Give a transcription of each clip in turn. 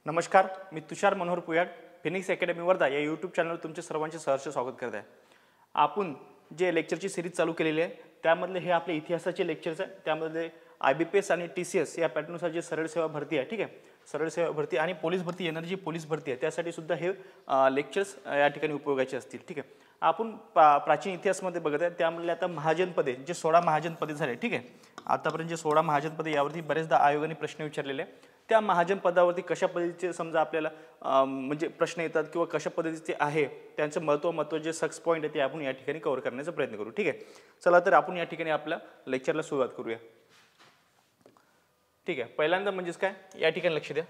नमस्कार, मी तुषार Manohar पुयाड Phoenix academy Wardha या YouTube चॅनलवर तुमचे सर्वांचे सहर्ष स्वागत करत आहे। आपण जे लेक्चरची सिरीज चालू केलेली आहे त्यामधले हे आपले इतिहासाचे लेक्चर्स आहे। त्यामध्ये IBPS आणि TCS या पॅटर्ननुसार जे सरळ सेवा भरती आहे, ठीक आहे, सरळ सेवा भरती आणि पोलीस भरती एनर्जी पोलीस भरती आहे त्यासाठी सुद्धा हे लेक्चर्स या ठिकाणी उपयोगाचे असतील। ठीक आहे, आपण प्राचीन इतिहासामध्ये बघत आहे त्यामध्ये आता महाजनपदे जे 16 महाजनपदे झाले, ठीक आहे, आतापर्यंत जे 16 महाजनपदे यावरती बरेचदा आयोगाने प्रश्न विचारलेले आहे। त्या महाजन पदावरती कशा पद्धतीचे समजा आपल्याला म्हणजे प्रश्न येतात किंवा कशा पद्धतीचे आहे त्यांचं महत्त्व जे सक्स पॉईंट आहे ते आपण या ठिकाणी कव्हर करण्याचा प्रयत्न करू। ठीक आहे, चला तर आपण या ठिकाणी आपल्या लेक्चरला सुरुवात करूया। ठीक आहे, पहिल्यांदा म्हणजेच काय या ठिकाणी लक्ष द्या।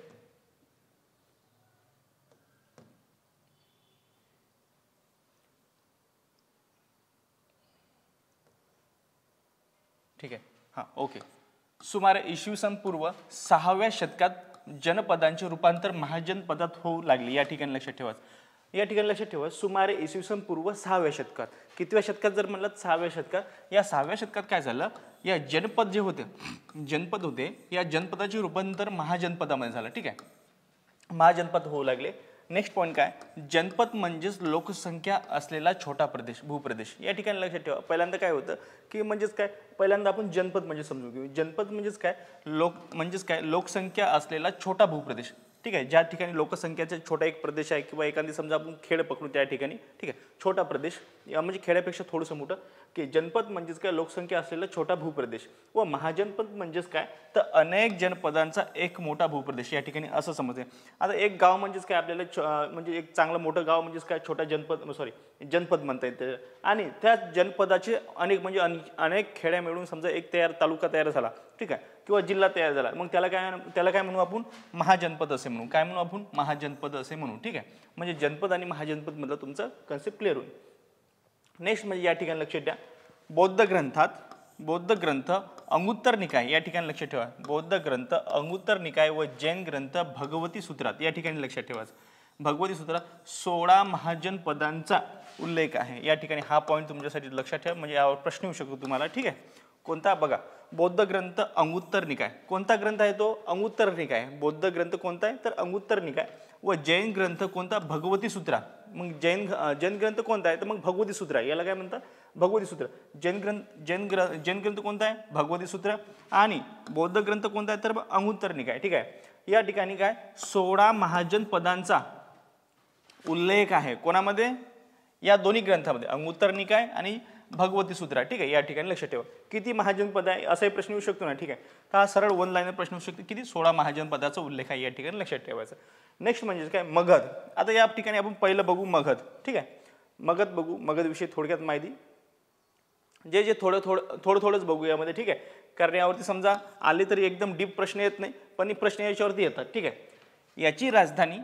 ठीक आहे, हां, ओके। सुमारे इसवी सन पूर्व 6व्या शतकात जनपदांचे रूपांतर महाजनपदात होऊ लागले। या ठिकाणी लक्षात ठेवा, या ठिकाणी लक्षात ठेवा, सुमारे इसवी सन पूर्व 6व्या शतकात। कितव्या शतकात जर म्हणलं 6व्या शतकात, या 6व्या शतकात काय झालं, या जनपद जे होते जनपद होते या जनपदाचे रूपांतर महाजनपदामध्ये झालं। ठीक आहे, महाजनपद होऊ लागले। नेक्स्ट पॉईंट काय, जनपद म्हणजेच लोकसंख्या असलेला छोटा प्रदेश भूप्रदेश। या ठिकाणी लक्षात ठेवा, पहिल्यांदा काय होतं की म्हणजेच काय, पहिल्यांदा आपण जनपद म्हणजे समजून घेऊ। जनपद म्हणजेच काय, लोकसंख्या असलेला छोटा भूप्रदेश। ठीक आहे, ज्या ठिकाणी लोकसंख्याचा छोटा एक प्रदेश आहे किंवा एखादी समजा आपण खेड पकडू त्या ठिकाणी, ठीक आहे, छोटा प्रदेश म्हणजे खेड्यापेक्षा थोडंसं मोठं, की जनपद म्हणजेच काय लोकसंख्या असलेला छोटा भूप्रदेश व महाजनपद म्हणजेच काय तर अनेक जनपदांचा एक मोठा भूप्रदेश। या ठिकाणी असं समजते। आता एक गाव म्हणजेच काय आपल्याला म्हणजे एक चांगलं मोठं गाव म्हणजेच काय छोटा जनपद म्हणता येते आणि त्या जनपदाचे अनेक म्हणजे अनेक खेड्या मिळून समजा एक तालुका तयार झाला, ठीक आहे, किंवा जिल्हा तयार झाला, मग त्याला काय म्हणू आपण, महाजनपद असे म्हणू। काय म्हणू आपण, महाजनपद असे म्हणू। ठीक आहे, म्हणजे जनपद आणि महाजनपद मधला तुमचा कन्सेप्ट क्लिअर होईल। नेक्स्ट म्हणजे या ठिकाणी लक्षात द्या, बौद्ध ग्रंथ अंगुत्तर निकाय। या ठिकाणी लक्षात ठेवा, बौद्ध ग्रंथ अंगुत्तर निकाय व जैन ग्रंथ भगवती सूत्रात। या ठिकाणी लक्षात ठेवायचं, भगवती सूत्रात 16 महाजनपदांचा उल्लेख आहे। या ठिकाणी हा पॉईंट तुमच्यासाठी लक्षात ठेवा, म्हणजे यावर प्रश्न येऊ शकतो तुम्हाला। ठीक आहे, कोणता बघा, बौद्ध ग्रंथ अंगुत्तर निकाय, कोणता ग्रंथ आहे तो, अंगुत्तर निकाय। बौद्ध ग्रंथ कोणता आहे तर अंगुत्तर निकाय व जैन ग्रंथ कोणता, भगवती सूत्रा। मग जैन ग्रंथ कोणता आहे तर मग भगवती सूत्र, याला काय म्हणतात, भगवती सूत्र। जैन ग्रंथ कोणता आहे, भगवती सूत्र, आणि बौद्ध ग्रंथ कोणता आहे तर अंगुत्तर निकाय। ठीक आहे, या ठिकाणी काय 16 महाजनपदांचा उल्लेख आहे, कोणामध्ये, या दोन्ही ग्रंथामध्ये, अंगुत्तर निकाय आणि भगवती सूत्रा। ठीक आहे, या ठिकाणी लक्षात ठेवा, किती महाजनपद आहे असाही प्रश्न येऊ शकतो ना। ठीक आहे, तर हा सरळ वन लाईनर प्रश्न येऊ शकतो, किती 16 महाजनपदाचा उल्लेख आहे, या ठिकाणी लक्षात ठेवायचं। नेक्स्ट म्हणजे काय, मगध। आता या ठिकाणी आपण पहिलं बघू मगध। ठीक आहे, मगध बघू, मगध विषयी थोडक्यात माहिती, जे थोडंच बघू यामध्ये। ठीक आहे, कारण यावरती समजा आले तरी एकदम डीप प्रश्न येत नाही, पण प्रश्न याच्यावरती येतात। ठीक आहे, याची राजधानी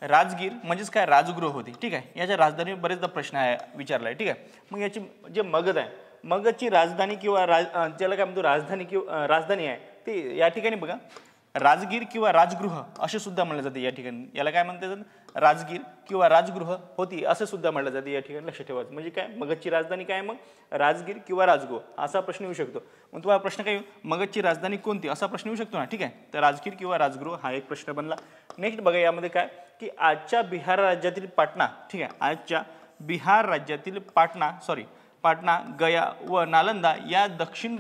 राजगीर म्हणजेच काय राजगृह होती। ठीक आहे, याच्या राजधानीवर बरेचदा प्रश्न आहे विचारलाय। ठीक आहे, मग याची जे मगध आहे, मगधची राजधानी किंवा ज्याला काय म्हणतो राजधानी किंवा राजधानी आहे ती या ठिकाणी बघा राजगीर किंवा राजगृह असे सुद्धा म्हणले जाते। या ठिकाणी याला काय म्हणतात, राजगीर किंवा राजगृह होती असे सुद्धा म्हणलं जाते। या ठिकाणी लक्षात ठेवायचं, म्हणजे काय मगधची राजधानी काय, मग राजगीर किंवा राजगृह असा प्रश्न येऊ शकतो। मग तुम्हाला प्रश्न काय, मगधची राजधानी कोणती असा प्रश्न येऊ शकतो ना। ठीक आहे, तर राजगीर किंवा राजगृह हा एक प्रश्न बनला। नेक्स्ट बघा यामध्ये काय की आजच्या बिहार राज्यातील पाटणा, ठीक आहे, आजच्या बिहार राज्यातील पाटणा, गया व नालंदा या दक्षिण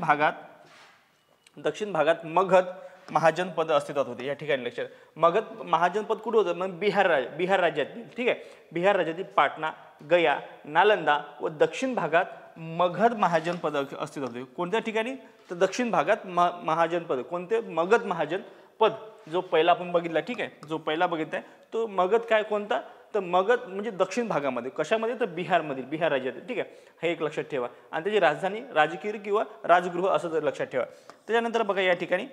भागात मगध महाजनपद अस्तित्वात होते। या ठिकाणी लक्षात, मगध महाजनपद कुठे होतं, मग बिहार राज्यातील। ठीक आहे, बिहार राज्यातील पाटणा, गया, नालंदा व दक्षिण भागात मगध महाजनपद अस्तित्वात होते। कोणत्या ठिकाणी तर दक्षिण भागात महाजनपद कोणते, मगध महाजनपद जो पहिला आपण बघितला। ठीक आहे, जो पहिला बघितलाय तो मगध काय कोणता तर मगध म्हणजे दक्षिण भागामध्ये, कशामध्ये तर बिहारमधील, बिहार राज्यातील। ठीक आहे, हे एक लक्षात ठेवा, आणि त्याची राजधानी राजगीर किंवा राजगृह असं जर लक्षात ठेवा। त्याच्यानंतर बघा या ठिकाणी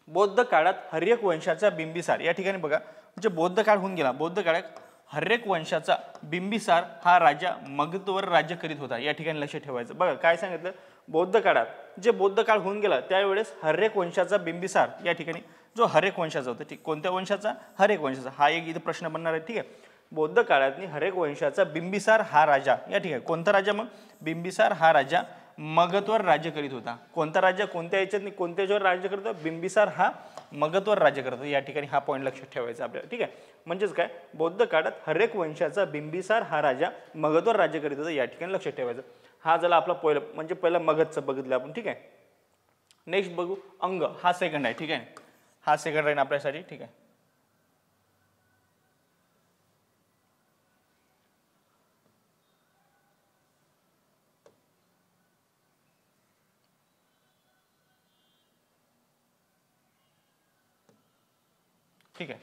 बौद्ध काळात हर्यक वंशाचा बिंबिसार। या ठिकाणी बघा म्हणजे बौद्ध काळ होऊन गेला, बौद्ध काळात हर्यक वंशाचा बिंबिसार हा राजा मगधवर राज्य करीत होता। या ठिकाणी लक्षात ठेवायचं, बघा काय सांगितलं, बौद्ध काळात जे बौद्ध काळ होऊन गेला त्यावेळेस हर्यक वंशाचा बिंबिसार, या ठिकाणी जो हर्यक वंशाचा होता, ठीक, कोणत्या वंशाचा, हर्यक वंशाचा, हा एक इथं प्रश्न बनणार आहे। ठीक आहे, बौद्ध काळातनी हर्यक वंशाचा बिंबिसार हा राजा, या ठीक आहे, कोणता राजा, मग बिंबिसार हा राजा मगधवर राज्य करीत होता. कोणता राज्य, कोणत्या याच्यात, कोणत्या याच्यावर राज्य करतो? बिंबिसार हा मगधवर राज्य करतो. या ठिकाणी हा पॉईंट लक्षात ठेवायचा आपल्याला. ठीक आहे, म्हणजेच काय, बौद्ध काळात हर्यक वंशाचा बिंबिसार हा राजा मगधवर राज्य करीत होता. या ठिकाणी लक्षात ठेवायचं. हा झाला आपला पहिला मगधचं बघितलं आपण. ठीक आहे, नेक्स्ट बघू अंग. हा सेकंड आहे. ठीक आहे, हा सेकंड राहील आपल्यासाठी. ठीक आहे, ठीक आहे.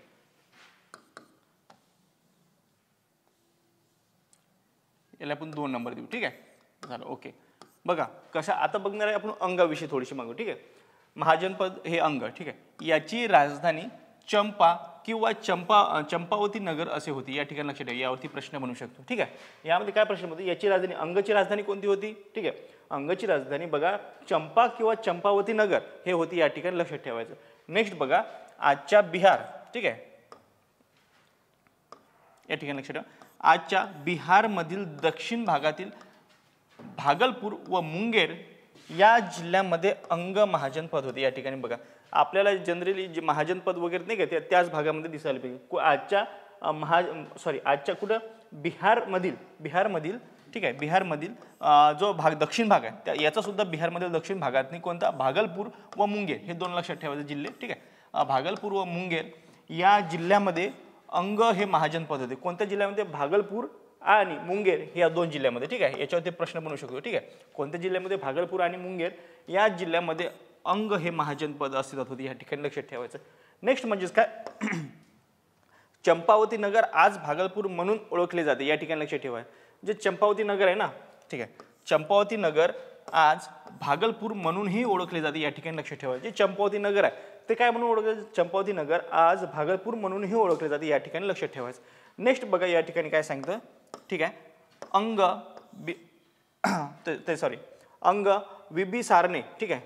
याला आपण 2 नंबर देऊ. ठीक आहे, झालं. ओके, बघा कशा आता बघणार आहे आपण अंगाविषयी थोडीशी मागू. ठीक आहे, महाजनपद हे अंग. ठीक आहे, याची राजधानी चंपा किंवा चंपावती नगर असे होती. या ठिकाणी लक्षात ठेवा, यावरती प्रश्न बनू शकतो. ठीक आहे, यामध्ये काय प्रश्न होतो? याची राजधानी, अंगची राजधानी कोणती होती? ठीक आहे, अंगची राजधानी बघा चंपा किंवा चंपावती नगर हे होती. या ठिकाणी लक्षात ठेवायचं. नेक्स्ट बघा आजच्या बिहार. ठीक आहे, या ठिकाणी लक्षात ठेवा, आजच्या बिहारमधील दक्षिण भागातील भागलपूर व मुंगेर या जिल्ह्यामध्ये अंग महाजनपद होते. या ठिकाणी बघा आपल्याला जनरली जे महाजनपद वगैरे नाही का त्याच भागामध्ये दिसायला पाहिजे. आजच्या कुठं बिहारमधील ठीक आहे, बिहारमधील जो भाग दक्षिण भाग आहे याचा सुद्धा बिहारमधील दक्षिण भागात कोणता? भागलपूर व मुंगेर हे 2 लक्षात ठेवायचे जिल्हे. ठीक आहे, भागलपूर व मुंगेर या जिल्ह्यामध्ये अंग हे महाजनपद होते. कोणत्या जिल्ह्यामध्ये? भागलपूर आणि मुंगेर या 2 जिल्ह्यामध्ये. ठीक आहे, याच्यावरती प्रश्न बनू शकतो. ठीक आहे, कोणत्या जिल्ह्यामध्ये? भागलपूर आणि मुंगेर या जिल्ह्यामध्ये अंग हे महाजनपद अस्तित्वात होते. या ठिकाणी लक्षात ठेवायचं. नेक्स्ट म्हणजेच काय, चंपावती नगर आज भागलपूर म्हणून ओळखले जाते. या ठिकाणी लक्षात ठेवायचं. जे चंपावती नगर आहे ना, ठीक आहे, चंपावती नगर आज भागलपूर म्हणूनही ओळखले जाते. या ठिकाणी लक्षात ठेवायचे. जे चंपावती नगर आहे ते काय म्हणून ओळखले? चंपावती नगर आज भागलपूर म्हणूनही ओळखले जाते. या ठिकाणी लक्षात ठेवायचं. नेक्स्ट बघा या ठिकाणी काय सांगतं. ठीक आहे, अंग बिंबिसारने. ठीक आहे,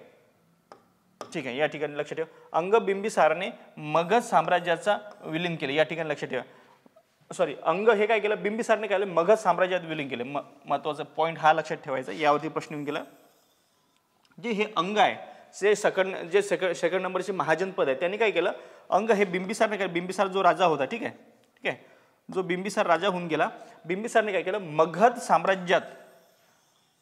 ठीक आहे, या ठिकाणी लक्षात ठेवा, अंग बिंबिसारने मगध साम्राज्याचा विलीन केले. या ठिकाणी लक्षात ठेवा. अंग हे काय केलं? बिंबिसारने काय केलं? मगध साम्राज्यात विलीन केले. महत्वाचा पॉईंट हा लक्षात ठेवायचा. यावरती प्रश्न येऊन गेला. जे हे अंग आहे सेकंड नंबरचे महाजनपद आहे त्यांनी काय केलं? अंग हे बिंबिसारने काय, बिंबिसार जो राजा होता. ठीक आहे, ठीक आहे, जो बिंबिसार राजा होऊन गेला, बिंबिसारने काय केलं? मगध साम्राज्यात,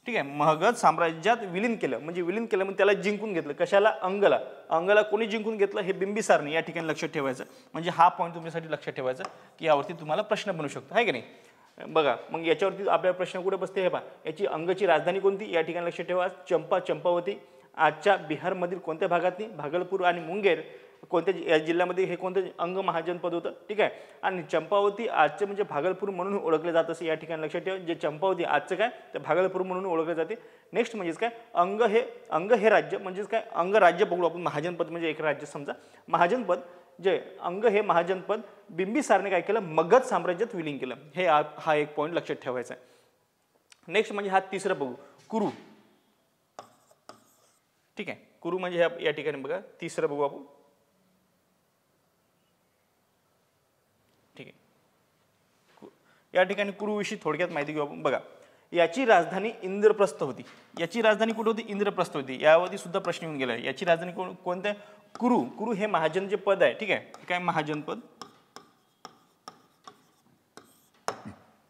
ठीक आहे, मगध साम्राज्यात विलीन केलं. म्हणजे विलीन केलं म्हणजे त्याला जिंकून घेतलं. कशाला? अंगला कोणी जिंकून घेतलं? हे बिंबिसारने. या ठिकाणी लक्षात ठेवायचं. म्हणजे हा पॉईंट तुमच्यासाठी लक्षात ठेवायचा की यावरती तुम्हाला प्रश्न बनू शकतो, आहे की नाही? बघा मग याच्यावरती आपल्याला प्रश्न कुठे बसते हे पहा. याची अंगची राजधानी कोणती? या ठिकाणी लक्षात ठेवा, चंपावती. आजच्या बिहारमधील कोणत्या भागातली? भागलपूर आणि मुंगेर कोणत्या या जिल्ह्यामध्ये हे कोणतं अंग महाजनपद होतं? ठीक आहे, आणि चंपावती आजचे म्हणजे भागलपूर म्हणून ओळखले जात असे. या ठिकाणी लक्षात ठेवा, जे चंपावती आजचं काय तर भागलपूर म्हणून ओळखले जाते. नेक्स्ट म्हणजेच काय, अंग हे राज्य म्हणजेच काय, अंग राज्य बघू आपण. महाजनपद म्हणजे एक राज्य समजा. महाजनपद जे अंग हे महाजनपद बिंबिसारने काय केलं? मगध साम्राज्यात विलीन केलं. हे हा एक पॉईंट लक्षात ठेवायचा आहे. नेक्स्ट म्हणजे हा तिसरं बघू, कुरु. ठीक आहे, कुरु म्हणजे या ठिकाणी बघा तिसरं बघू आपण. ठीक आहे, या ठिकाणी कुरुविषयी थोडक्यात माहिती घेऊ आपण. बघा याची राजधानी इंद्रप्रस्थ होती. याची राजधानी कुठे होती? इंद्रप्रस्थ होती. यावरती सुद्धा प्रश्न येऊन गेला. याची राजधानी कोणत्या? कुरु हे महाजन जे पद आहे. ठीक आहे, काय महाजनपद,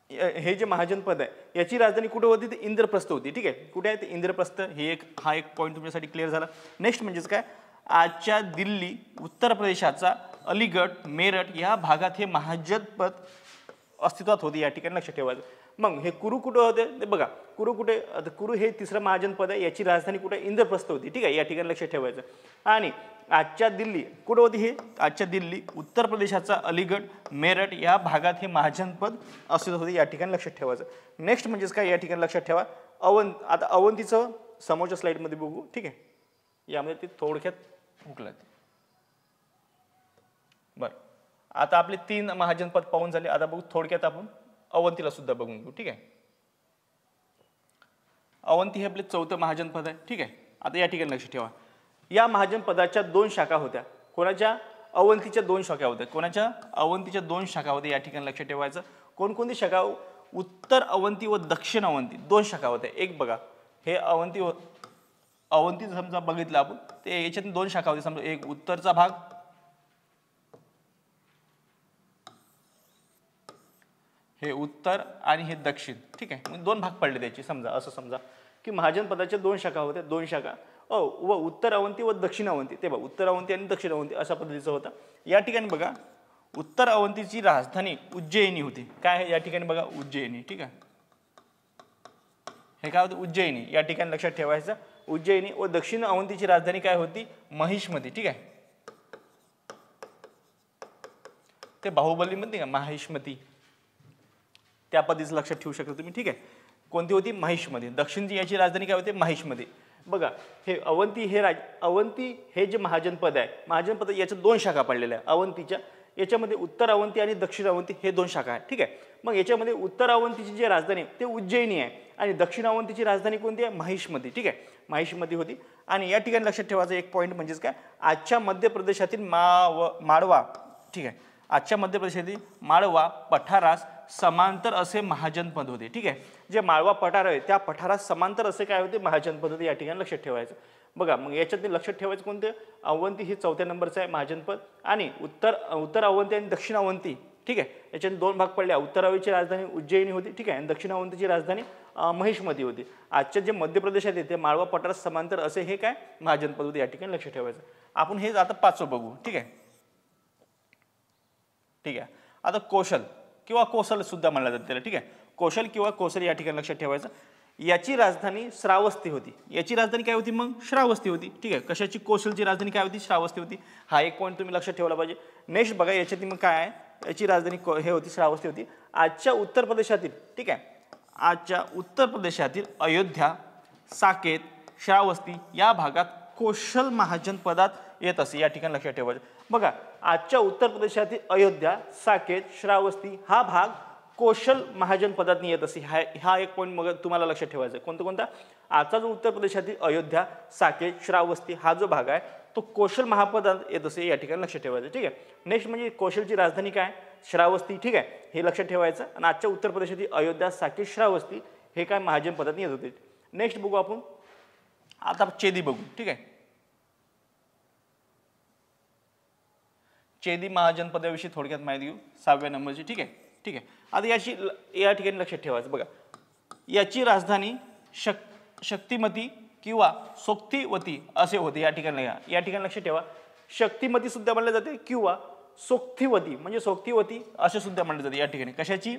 हे जे महाजनपद आहे याची राजधानी कुठे होती? ते इंद्रप्रस्थ होती. ठीक आहे, कुठे आहे ते? इंद्रप्रस्थ. हा एक पॉईंट तुमच्यासाठी क्लिअर झाला. नेक्स्ट म्हणजेच काय, आजच्या दिल्ली, उत्तर प्रदेशाचा अलीगड, मेरठ या भागात हे महाजनपद अस्तित्वात होते. या ठिकाणी लक्षात ठेवायचं. मग हे कुरु कुठे होते ते बघा. कुरु कुठे? कुरु हे तिसरं महाजनपद आहे. याची राजधानी कुठे? इंद्रप्रस्थ होती. ठीक आहे, या ठिकाणी लक्षात ठेवायचं. आणि आजच्या दिल्ली कुठे होती? हे आजच्या दिल्ली, उत्तर प्रदेशाचा अलीगड, मेरठ या भागात हे महाजनपद अस्तित्वात होते. या ठिकाणी लक्षात ठेवायचं. नेक्स्ट म्हणजेच काय, या ठिकाणी लक्षात ठेवा आता अवंतीचं समोरच्या स्लाइडमध्ये बघू. ठीक आहे, यामध्ये ते थोडक्यात हुकलं. बरं, आता आपले 3 महाजनपद पाहून झाले. आता बघू थोडक्यात आपण अवंतीला सुद्धा बघून घेऊ. ठीक आहे, अवंती हे आपले 4थं महाजनपद आहे. ठीक आहे, आता या ठिकाणी लक्षात ठेवा, या महाजनपदाच्या 2 शाखा होत्या. कोणाच्या? अवंतीच्या 2 शाखा होत्या. कोणाच्या? अवंतीच्या 2 शाखा होत्या. या ठिकाणी लक्षात ठेवायचं. कोणकोणती शाखा? उत्तर अवंती व दक्षिण अवंती 2 शाखा होत्या. एक बघा हे अवंती समजा बघितलं आपण, ते याच्यात दोन शाखा होती समजा, एक उत्तरचा भाग, हे उत्तर आणि हे दक्षिण, ठीक आहे. मग दोन भाग पडले त्याचे. समजा असं समजा की महाजन पदाच्या दोन शाखा होत्या, दोन शाखा व उत्तर अवंती व दक्षिण अवंती. ते बघा उत्तर अवंती आणि दक्षिण अवंती अशा पद्धतीचं होता. या ठिकाणी बघा उत्तर अवंतीची राजधानी उज्जयिनी होती. काय आहे या ठिकाणी बघा उज्जयिनी, ठीक आहे. हे काय होतं उज्जयिनी, या ठिकाणी लक्षात ठेवायचं उज्जयिनी. व दक्षिण अवंतीची राजधानी काय होती महिष्मती, ठीक आहे. ते बाहुबली मध्ये का महिष्मती, त्या पद्धतीचं लक्षात ठेवू शकता तुम्ही, ठीक आहे. कोणती होती महिष्मती. दक्षिणची याची राजधानी काय होते महिष्मती. बघा हे अवंती हे जे महाजनपद आहे, महाजनपद याच्या दोन शाखा पडलेल्या आहे अवंतीच्या. याच्यामध्ये उत्तर अवंती आणि दक्षिण अवंती हे दोन शाखा आहेत, ठीक आहे. मग याच्यामध्ये उत्तर अवंतीची जी राजधानी ते उज्जयिनी आहे आणि दक्षिण अवंतीची राजधानी कोणती आहे महिष्मती, ठीक आहे. महिष्मती होती. आणि या ठिकाणी लक्षात ठेवायचं एक पॉईंट म्हणजेच काय, आजच्या मध्य प्रदेशातील माळवा, ठीक आहे. आजच्या मध्य प्रदेशातील माळवा पठारास समांतर असे महाजनपद होते, ठीक आहे. जे माळवा पठार आहे त्या पठारास समांतर असे काय होते महाजनपद होते. या ठिकाणी लक्षात ठेवायचं. बघा मग याच्यात लक्षात ठेवायचं कोणते, अवंती हे चौथ्या नंबरचं आहे महाजनपद आणि उत्तर अवंती आणि दक्षिण अवंती, ठीक आहे. याच्यात दोन भाग पडले. उत्तर अवंतीची राजधानी उज्जयिनी होती, ठीक आहे. आणि दक्षिण अवंतीची राजधानी महिष्मती होती. आजच्या जे मध्य प्रदेशात आहे ते माळवा पठारास समांतर असे हे काय महाजनपद होते. या ठिकाणी लक्षात ठेवायचं. आपण हे आता पाचवं बघू, ठीक आहे. ठीक आहे. आता कौशल किंवा कोसल सुद्धा म्हणलं जातं त्याला, ठीक आहे. कौशल किंवा कोसल या ठिकाणी लक्षात ठेवायचं. याची राजधानी श्रावस्ती होती. याची राजधानी काय होती मग श्रावस्ती होती, ठीक आहे. कशाची, कौशलची राजधानी काय होती श्रावस्ती होती. हा एक पॉईंट तुम्ही लक्षात ठेवला पाहिजे. नेक्स्ट बघा याच्यात मग काय आहे, याची राजधानी हे होती श्रावस्ती होती. आजच्या उत्तर प्रदेशातील, ठीक आहे, आजच्या उत्तर प्रदेशातील अयोध्या, साकेत, श्रावस्ती या भागात कौशल महाजनपदात येत असे. या ठिकाणी लक्षात ठेवायचं. बघा आजच्या उत्तर प्रदेशातील अयोध्या, साकेत, श्रावस्ती हा भाग कौशल महाजनपदात येत असे. हा एक पॉईंट मग तुम्हाला लक्षात ठेवायचा. कोणता आजचा जो उत्तर प्रदेशातील अयोध्या, साकेत, श्रावस्ती हा जो भाग आहे तो कौशल महापदात येत असे. या ठिकाणी लक्षात ठेवायचं, ठीक आहे. नेक्स्ट म्हणजे कौशलची राजधानी काय श्रावस्ती, ठीक आहे. हे लक्षात ठेवायचं. आणि आजच्या उत्तर प्रदेशातील अयोध्या, साकेत, श्रावस्ती हे काय महाजनपदात येत होते. नेक्स्ट बघू आपण आता चेदी बघू, ठीक आहे. चेदी महाजनपदाविषयी थोडक्यात माहिती घेऊ 6व्या नंबरची, ठीक आहे. ठीक आहे. आता या ठिकाणी लक्षात ठेवायचं. बघा याची राजधानी शक्तिमती किंवा सोक्तीवती असे होते. या ठिकाणी लक्षात ठेवा. शक्तिमती सुद्धा म्हणले जाते किंवा सोक्तीवती म्हणजे सोक्तीवती असे सुद्धा म्हणले जाते. या ठिकाणी कशाची,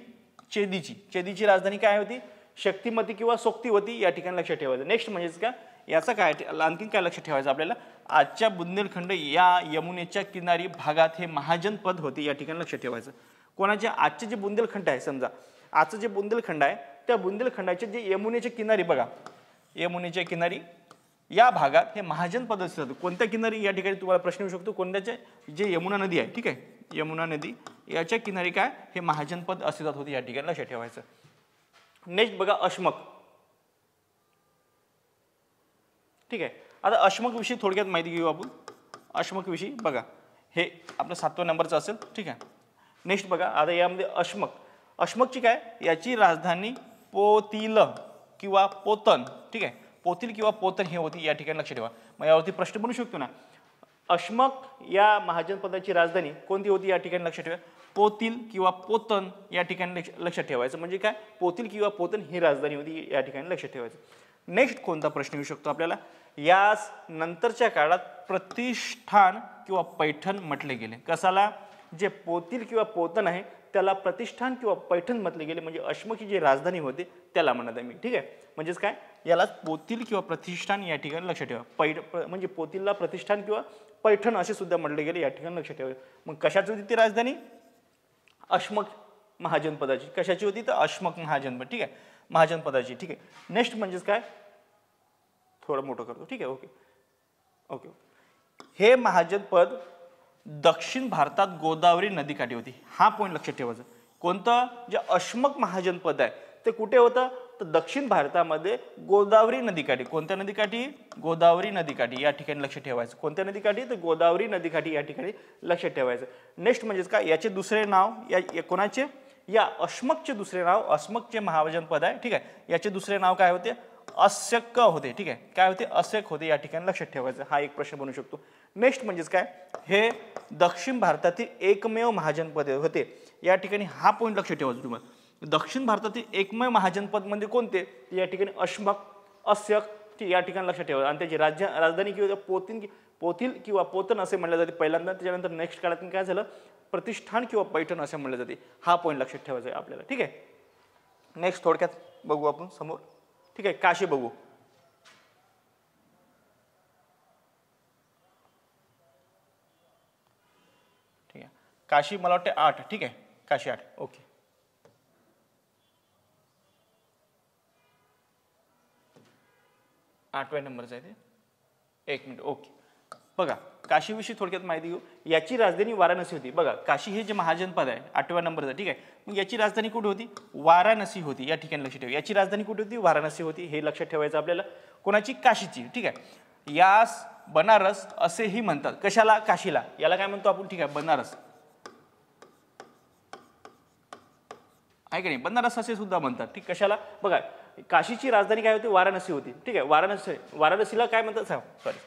चेदीची राजधानी काय होती शक्तिमती किंवा सोक्तीवती. या ठिकाणी लक्षात ठेवायचं. नेक्स्ट म्हणजेच का याचा काय आणखीन काय लक्षात ठेवायचं आपल्याला, आजच्या बुंदेलखंड या यमुनेच्या किनारी भागात हे महाजनपद होते. या ठिकाणी लक्षात ठेवायचं. कोणाचे आजचे जे बुंदेलखंड आहे, समजा आजचं जे बुंदेलखंड आहे त्या बुंदेलखंडाचे जे यमुनेच्या किनारी, बघा यमुनेच्या किनारी या भागात हे महाजनपद असतात. कोणत्या किनारी या ठिकाणी तुम्हाला प्रश्न येऊ शकतो, कोणत्याचे, जे यमुना नदी आहे, ठीक आहे, यमुना नदी याच्या किनारी काय हे महाजनपद अस्तित्वात होते. या ठिकाणी लक्षात ठेवायचं. नेक्स्ट बघा अश्मक, ठीक आहे. आता अश्मक विषयी थोडक्यात माहिती घेऊ आपण. अश्मक विषयी बघा हे आपलं 7व्या नंबरचं असेल, ठीक आहे. नेक्स्ट बघा आता यामध्ये अश्मकची काय, याची राजधानी पोतील किंवा पोतन, ठीक आहे. पोतील किंवा पोतन हे होती. या ठिकाणी लक्षात ठेवा. मग यावरती प्रश्न बनू शकतो ना. अश्मक या महाजनपदाची राजधानी कोणती होती. या ठिकाणी लक्षात ठेवा पोतील किंवा पोतन. या ठिकाणी लक्षात ठेवायचं. म्हणजे काय पोतील किंवा पोतन ही राजधानी होती. या ठिकाणी लक्षात ठेवायचं. नेक्स्ट कोणता प्रश्न येऊ शकतो आपल्याला, यास नंतरच्या काळात प्रतिष्ठान किंवा पैठण म्हटले गेले. कसाला, जे पोतील किंवा पोतन आहे त्याला प्रतिष्ठान किंवा पैठण म्हटले गेले. म्हणजे अश्मकची जी राजधानी होती त्याला म्हणत आहे मी, ठीक आहे. म्हणजेच काय याला पोतील किंवा प्रतिष्ठान या ठिकाणी लक्षात ठेवा. म्हणजे पोतीलला प्रतिष्ठान किंवा पैठण असे सुद्धा म्हटले गेले. या ठिकाणी लक्षात ठेवा. मग कशाची होती ती राजधानी, अश्मक महाजनपदाची. कशाची होती तर अश्मक महाजनपद, ठीक आहे, महाजनपदाची, ठीक आहे. नेक्स्ट म्हणजेच काय, थोडं मोठं करतो, ठीक आहे. Okay okay. हे महाजनपद दक्षिण भारतात गोदावरी नदीकाठी होती. हा पॉईंट लक्षात ठेवायचा. कोणतं, जे अश्मक महाजनपद आहे ते कुठे होतं तर दक्षिण भारतामध्ये गोदावरी नदीकाठी. कोणत्या नदीकाठी, गोदावरी नदीकाठी. या ठिकाणी लक्षात ठेवायचं. कोणत्या नदीकाठी तर गोदावरी नदीकाठी. या ठिकाणी लक्षात ठेवायचं. नेक्स्ट म्हणजेच काय, याचे दुसरे नाव, या कोणाचे, या अश्मकचे दुसरे नाव, अश्मकचे महाजनपद आहे, ठीक आहे. याचे दुसरे नाव काय होते अशक्य होते. ठीक आहे, काय होते? अशक्य होते. या ठिकाणी लक्षात ठेवायचं. हा एक प्रश्न बनू शकतो. नेक्स्ट म्हणजेच काय, हे दक्षिण भारतातील एकमेव महाजनपद होते. या ठिकाणी हा पॉईंट लक्षात ठेवायचा तुम्हाला. दक्षिण भारतातील एकमेव महाजनपद म्हणजे कोणते? या ठिकाणी अशमक, अस्यक या ठिकाणी लक्षात ठेवायचं. आणि त्याची राजधानी किंवा पोतील किंवा पोतन असे म्हणले जाते पहिल्यांदा. त्याच्यानंतर नेक्स्ट काळात काय झालं? प्रतिष्ठान किंवा पैठण असे म्हणले जाते. हा पॉईंट लक्षात ठेवायचा आहे आपल्याला. ठीक आहे, नेक्स्ट थोडक्यात बघू आपण समोर. ठीक आहे, काशी बघू. ठीक आहे, काशी मला वाटते 8. ठीक आहे, काशी 8. ओके, आठव्या नंबरचा आहे ते. 1 मिनिट. ओके, बघा काशीविषयी थोडक्यात माहिती घेऊ. याची राजधानी वाराणसी होती. बघा काशी हे जे महाजनपद आहे 8व्या नंबरचं. ठीक आहे, मग याची राजधानी कुठे होती? वाराणसी होती. या ठिकाणी लक्षात ठेवा. याची राजधानी कुठे होती? वाराणसी होती. हे लक्षात ठेवायचं आपल्याला. कोणाची? काशीची. ठीक आहे, यास बनारस असेही म्हणतात. कशाला? काशीला. याला काय म्हणतो आपण? ठीक आहे, बनारस आहे की नाही? बनारस असे सुद्धा म्हणतात. ठीक, कशाला? बघा काशीची राजधानी काय होती? वाराणसी होती. ठीक आहे, वाराणसीला काय म्हणतात? सॉरी,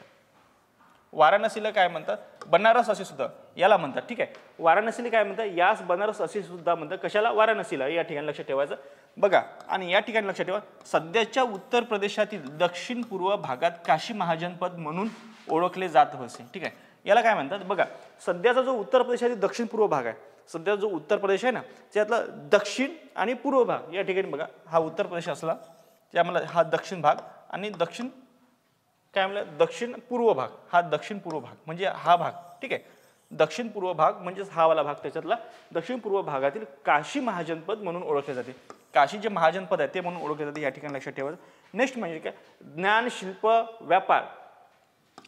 वाराणसीला काय म्हणतात? बनारस असे सुद्धा याला म्हणतात. ठीक आहे, वाराणसीला काय म्हणतात? यास बनारस असे सुद्धा म्हणतात. कशाला? वाराणसीला. या ठिकाणी लक्षात ठेवायचं. बघा, आणि या ठिकाणी लक्षात ठेवा, सध्याच्या उत्तर प्रदेशातील दक्षिण पूर्व भागात काशी महाजनपद म्हणून ओळखले जात होते. ठीक आहे, याला काय म्हणतात? बघा सध्याचा जो उत्तर प्रदेशातील दक्षिण पूर्व भाग आहे, सध्या जो उत्तर प्रदेश आहे ना, त्यातला दक्षिण आणि पूर्व भाग. या ठिकाणी बघा, हा उत्तर प्रदेश असला त्यामुळे हा दक्षिण भाग, आणि दक्षिण काय म्हणलं? दक्षिण पूर्व भाग. हा दक्षिण पूर्व भाग म्हणजे हा भाग. ठीक आहे, दक्षिण पूर्व भाग म्हणजे हा वाला भाग. त्याच्यातला दक्षिण पूर्व भागातील काशी महाजनपद म्हणून ओळखले जाते. काशी जे महाजनपद आहे ते म्हणून ओळखले जाते. या ठिकाणी लक्षात ठेवायचं. नेक्स्ट म्हणजे काय? ज्ञान, शिल्प, व्यापार.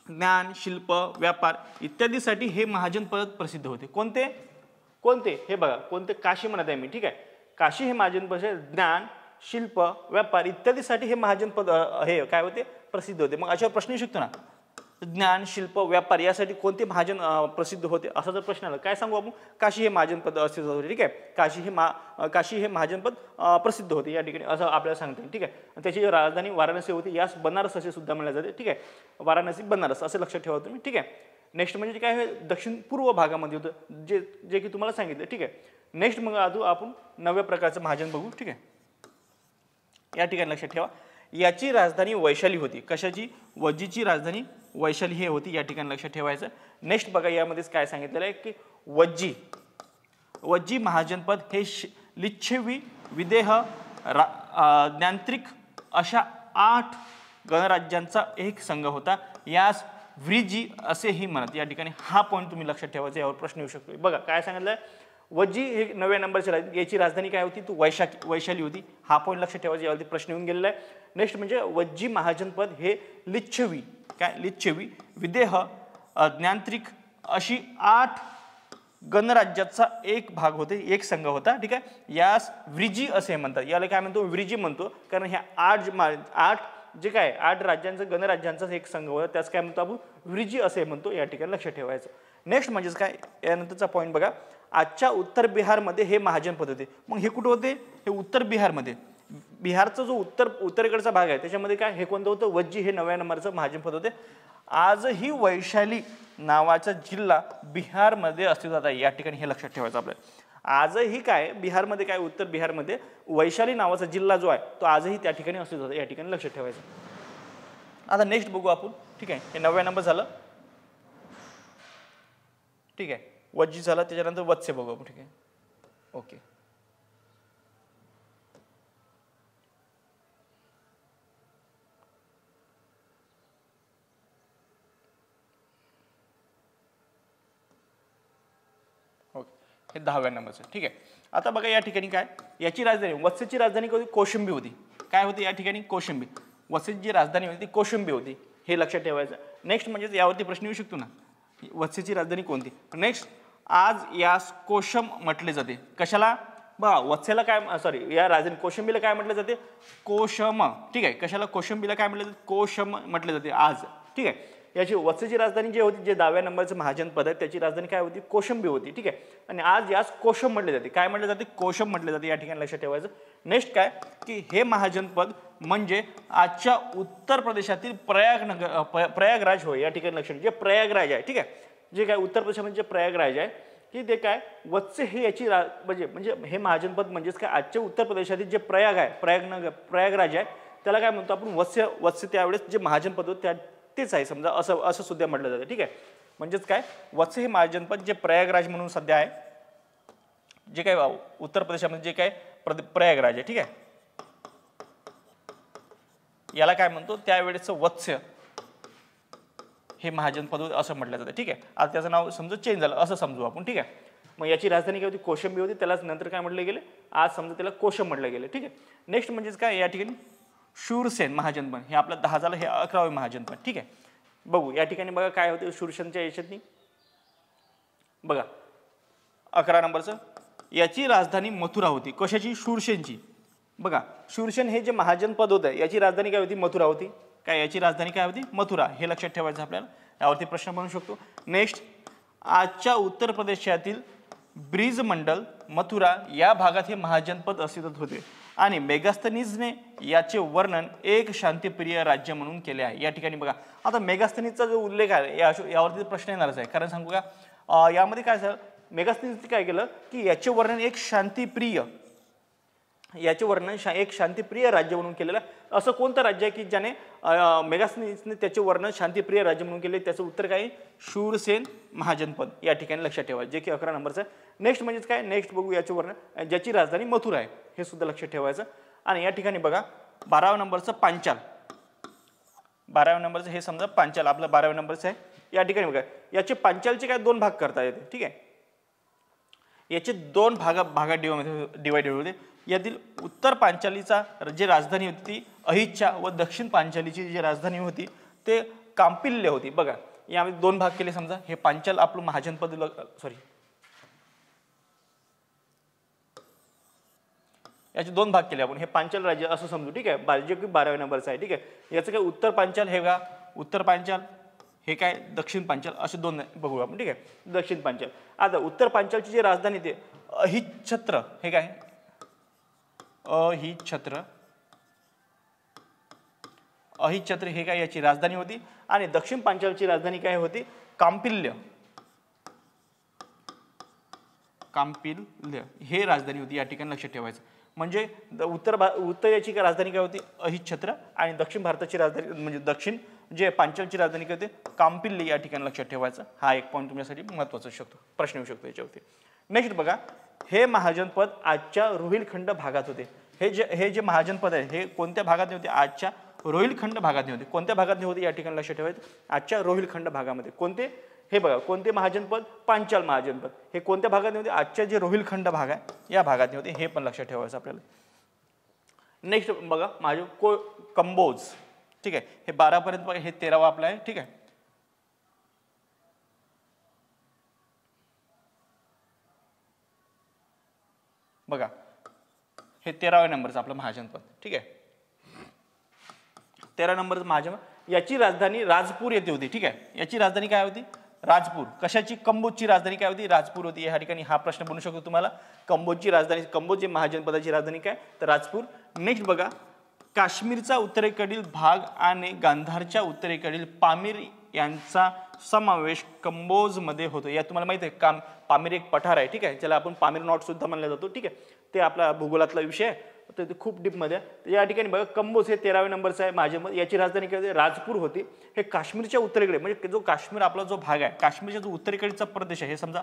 ज्ञान, शिल्प, व्यापार इत्यादीसाठी हे महाजनपद प्रसिद्ध होते. कोणते कोणते? हे बघा कोणते? काशी म्हणत आहे मी. ठीक आहे, काशी हे महाजनपद ज्ञान, शिल्प, व्यापार इत्यादीसाठी हे महाजनपद हे काय होते? प्रसिद्ध होते. मग अशा प्रश्न येऊ शकतो ना, ज्ञान, शिल्प, व्यापार यासाठी कोणते महाजन प्रसिद्ध होते असा जर प्रश्न आला, काय सांगू आपण? काशी हे महाजनपद अस्तित्वात होते. ठीक आहे, काशी हे महाजनपद प्रसिद्ध होते. या ठिकाणी असं आपल्याला सांगता येईल. ठीक आहे, त्याची राजधानी वाराणसी होती. यास बनारस असे सुद्धा म्हणले जाते. ठीक आहे, वाराणसी, बनारस असे लक्षात ठेवा तुम्ही. ठीक आहे, नेक्स्ट म्हणजे काय आहे? दक्षिण पूर्व भागामध्ये होतं, जे की तुम्हाला सांगितलं. ठीक आहे, नेक्स्ट मग अजून आपण नव्या प्रकारचं महाजन बघू. ठीक आहे, या ठिकाणी लक्षात ठेवा, याची राजधानी वैशाली होती. कशाची? वज्जीची राजधानी वैशाली हे होती. या ठिकाणी लक्षात ठेवायचं. नेक्स्ट बघा, यामध्येच काय सांगितलेलं आहे की वज्जी महाजनपद हे लिच्छवी, विदेह, ज्ञांत्रिक अशा 8 गणराज्यांचा एक संघ होता. यास व्रिजी असेही म्हणत. या ठिकाणी हा पॉईंट तुम्ही लक्षात ठेवायचा. यावर प्रश्न येऊ शकतो. बघा काय सांगितलंय? वज्जी हे 9व्या नंबरचे याची राजधानी काय होती? तू वैशाली होती. हा पॉईंट लक्षात ठेवायचा. यावरती प्रश्न येऊन गेलेला आहे. नेक्स्ट म्हणजे वज्जी महाजनपद हे लिच्छवी, काय? लिच्छवी, विदेह, ज्ञांत्रिक अशी 8 गणराज्याचा एक भाग होते, एक संघ होता. ठीक आहे, यास व्रिजी असे म्हणतात. याला काय म्हणतो? व्रिजी म्हणतो, कारण ह्या 8 जे काय 8 राज्यांचा गणराज्यांचा एक संघ होता, त्याच काय म्हणतो आपण? व्रिजी असे म्हणतो. या ठिकाणी लक्षात ठेवायचं. नेक्स्ट म्हणजेच काय? यानंतरचा पॉईंट बघा, आजच्या उत्तर बिहारमध्ये हे महाजनपद होते. मग हे कुठे होते? हे उत्तर बिहारमध्ये. बिहारचा जो उत्तरेकडचा भाग आहे त्याच्यामध्ये काय हे कोणतं होतं? वज्जी हे 9व्या नंबरचं महाजनपद होते. आजही वैशाली नावाचा जिल्हा बिहारमध्ये अस्तित्वात आहे. या ठिकाणी हे लक्षात ठेवायचं आपल्याला. आजही काय बिहारमध्ये काय उत्तर बिहारमध्ये वैशाली नावाचा जिल्हा जो आहे तो आजही त्या ठिकाणी अस्तित्वात आहे. या ठिकाणी लक्षात ठेवायचं. आता नेक्स्ट बघू आपण. ठीक आहे, हे 9व्या नंबर झालं. ठीक आहे, वज्जी झाला, त्याच्यानंतर वत्से बघू आपण. ठीक आहे, ओके. हे 10व्या नंबरचं. ठीक आहे, आता बघा या ठिकाणी काय? याची राजधानी वत्सेची राजधानी होती कौशंबी होती. काय होती या ठिकाणी? कौशंबी. वत्सेची जी राजधानी होती ती कौशंबी होती. हे लक्षात ठेवायचं. नेक्स्ट म्हणजे यावरती प्रश्न येऊ शकतो ना, वत्सेची राजधानी कोणती? नेक्स्ट, आज यास कोशम म्हटले जाते. कशाला? बघा वत्सेला काय सॉरी या राजधानी कौशंबीला काय म्हटलं जाते? कोशम. ठीक आहे, कशाला? कौशंबीला काय म्हटलं जाते? कोशम म्हटले जाते आज. ठीक आहे, याची वत्सची राजधानी जी होती, जे 10व्या नंबरचं महाजनपद आहे त्याची राजधानी काय होती, कोशंबी होती. ठीक आहे, आणि आज यास कोशम म्हटले जाते. काय म्हटले जाते, कोशम म्हटले जाते. या ठिकाणी लक्षात ठेवायचं. नेक्स्ट काय की हे महाजनपद म्हणजे आजच्या उत्तर प्रदेशातील प्रयागराज होय. या ठिकाणी लक्षात, जे प्रयागराज आहे, ठीक आहे, जे काय उत्तर प्रदेशामध्ये जे प्रयागराज आहे की ते काय वत्स हे याची म्हणजे हे महाजनपद म्हणजेच काय आजच्या उत्तर प्रदेशातील जे प्रयाग आहे, प्रयागराज आहे, त्याला काय म्हणतो आपण, वत्स त्यावेळेस जे महाजनपद होतं तेच आहे समजा, असं सुद्धा म्हटलं जातं. ठीक आहे, म्हणजेच काय वत्स हे महाजनपद जे प्रयागराज म्हणून सध्या आहे, जे काय उत्तर प्रदेशामध्ये जे काय प्रयागराज आहे. ठीक आहे, याला काय म्हणतो त्यावेळेसचं वत्स हे महाजनपद असं म्हटलं जातं. ठीक आहे, आज त्याचं नाव समजा चेंज झालं असं समजू आपण. ठीक आहे, मग याची राजधानी काय होती, कोशंबी होती. त्यालाच नंतर काय म्हटलं गेले, आज समजा त्याला कोशम म्हटलं गेलं. ठीक आहे, नेक्स्ट म्हणजेच काय या ठिकाणी शूरसेन महाजनपद, हे आपलं 10 झालं, हे 11वे महाजनपद. ठीक आहे, बघू या ठिकाणी बघा काय होते शूरसेनच्या याच्यातनी बघा 11 नंबरचं, याची राजधानी मथुरा होती. कशाची, शूरसेनची. बघा शूरसेन हे जे महाजनपद होतं याची राजधानी काय होती, मथुरा होती. काय याची राजधानी काय होती, मथुरा. हे लक्षात ठेवायचं आपल्याला, यावरती प्रश्न बनू शकतो. नेक्स्ट, आजच्या उत्तर प्रदेशातील ब्रिज मंडल मथुरा या भागात हे महाजनपद अस्तित्वात होते आणि मेगास्थनीजने याचे वर्णन एक शांतिप्रिय राज्य म्हणून केले आहे. या ठिकाणी बघा आता मेगास्थनीजचा जो उल्लेख आहे यावरती प्रश्न येणारच आहे. कारण सांगू का यामध्ये काय झालं, मेगास्थनीजने काय केलं की याचे वर्णन एक शांतिप्रिय, याचे वर्णन एक शांतिप्रिय राज्य म्हणून केलेलं. असं कोणतं राज्य आहे की ज्याने मेगास्थनीजने त्याचे वर्णन शांतिप्रिय राज्य म्हणून केले, त्याचं उत्तर काय, शूरसेन महाजनपद. या ठिकाणी लक्षात ठेवा, जे की 11 नंबरचं आहे. नेक्स्ट म्हणजेच काय, नेक्स्ट बघू याचे वर्णन, ज्याची राजधानी मथुरा आहे, हे सुद्धा लक्षात ठेवायचं. आणि या ठिकाणी बघा 12व्या नंबरचं पांचाल, 12व्या नंबरचं हे समजा पांचाल आपलं 12व्या नंबरचं आहे. या ठिकाणी बघा याचे पांचालचे काय 2 भाग करता येते. ठीक आहे, याचे 2 भागात डिवाइडेड होते. यातील उत्तर पांचालीचा जी राजधानी होती ती अहिच्छा व दक्षिण पांचालीची जी राजधानी होती ते कांपिल्य होती. बघा यामध्ये 2 भाग केले समजा, हे पांचाल आपलं महाजनपद, याचे 2 भाग केले आपण, हे पांचाल राज्य असं समजू. ठीक आहे, जे की 12व्या नंबरचं आहे. ठीक आहे, याचं काय उत्तर पांचाल हे का उत्तर पांचाल, हे काय दक्षिण पांचाल, असे 2 बघू आपण. ठीक आहे, दक्षिण पांचाल. आता उत्तर पांचालची जी राजधानी ते अहिच्छत्र, हे काय अहिच्छत्र हे काय याची राजधानी होती. आणि दक्षिण पांचालची राजधानी काय होती, कांपिल्य हे राजधानी होती. या ठिकाणी लक्षात ठेवायचं. म्हणजे उत्तर याची राजधानी काय होती, अहिच्छत्र, आणि दक्षिण भारताची राजधानी म्हणजे दक्षिण जे पांचालची राजधानी काय होते, कांपिल्य. या ठिकाणी लक्षात ठेवायचं. हा एक पॉईंट तुमच्यासाठी महत्त्वाचा शकतो, प्रश्न येऊ शकतो याच्यावरती. नेक्स्ट बघा, हे महाजनपद आजच्या रोहिलखंड भागात होते. हे जे महाजनपद आहे हे कोणत्या भागात होते, आजच्या रोहिलखंड भागात होते. कोणत्या भागात होते या ठिकाणी लक्षात ठेवायचं, आजच्या रोहिलखंड भागामध्ये. कोणते, हे बघा कोणते महाजनपद, पांचाल महाजनपद. हे कोणत्या भागात होते, आजच्या जे रोहिलखंड भाग आहे या भागात होते. हे पण लक्षात ठेवायचं आपल्याला. नेक्स्ट बघा कंबोज. ठीक आहे, हे 12 पर्यंत बघा, हे 13वा आपला आहे. ठीक आहे, बघा हे 13व्या नंबरचं आपलं महाजनपद. ठीक आहे, 13 नंबरचं महाजनपद, याची राजधानी राजपूर येथे होती. ठीक आहे, याची राजधानी काय होती, राजपूर. कशाची, कंबोजची राजधानी काय होती, राजपूर होती. या ठिकाणी हा प्रश्न बनू शकतो तुम्हाला. कंबोजची राजधानी, कंबोज जे महाजनपदाची राजधानी काय, तर राजपूर. नेक्स्ट बघा, काश्मीरचा उत्तरेकडील भाग आणि गांधारच्या उत्तरेकडील पामीर यांचा समावेश कंबोजमध्ये होतो. या तुम्हाला माहिती आहे, पामीर एक पठार आहे. ठीक आहे, ज्याला आपण पामीर नॉट सुद्धा म्हणलं जातो. ठीक आहे, ते आपला भूगोलातला विषय आहे, तर ते खूप डीपमध्ये आहे. या ठिकाणी बघा कंबोज हे 13व्या नंबरचं आहे महाजनपद. याची राजधानी काय होती, राजपूर होती. हे काश्मीरच्या उत्तरेकडे, म्हणजे जो काश्मीर आपला जो भाग आहे, काश्मीरच्या जो उत्तरेकडचा प्रदेश आहे, हे समजा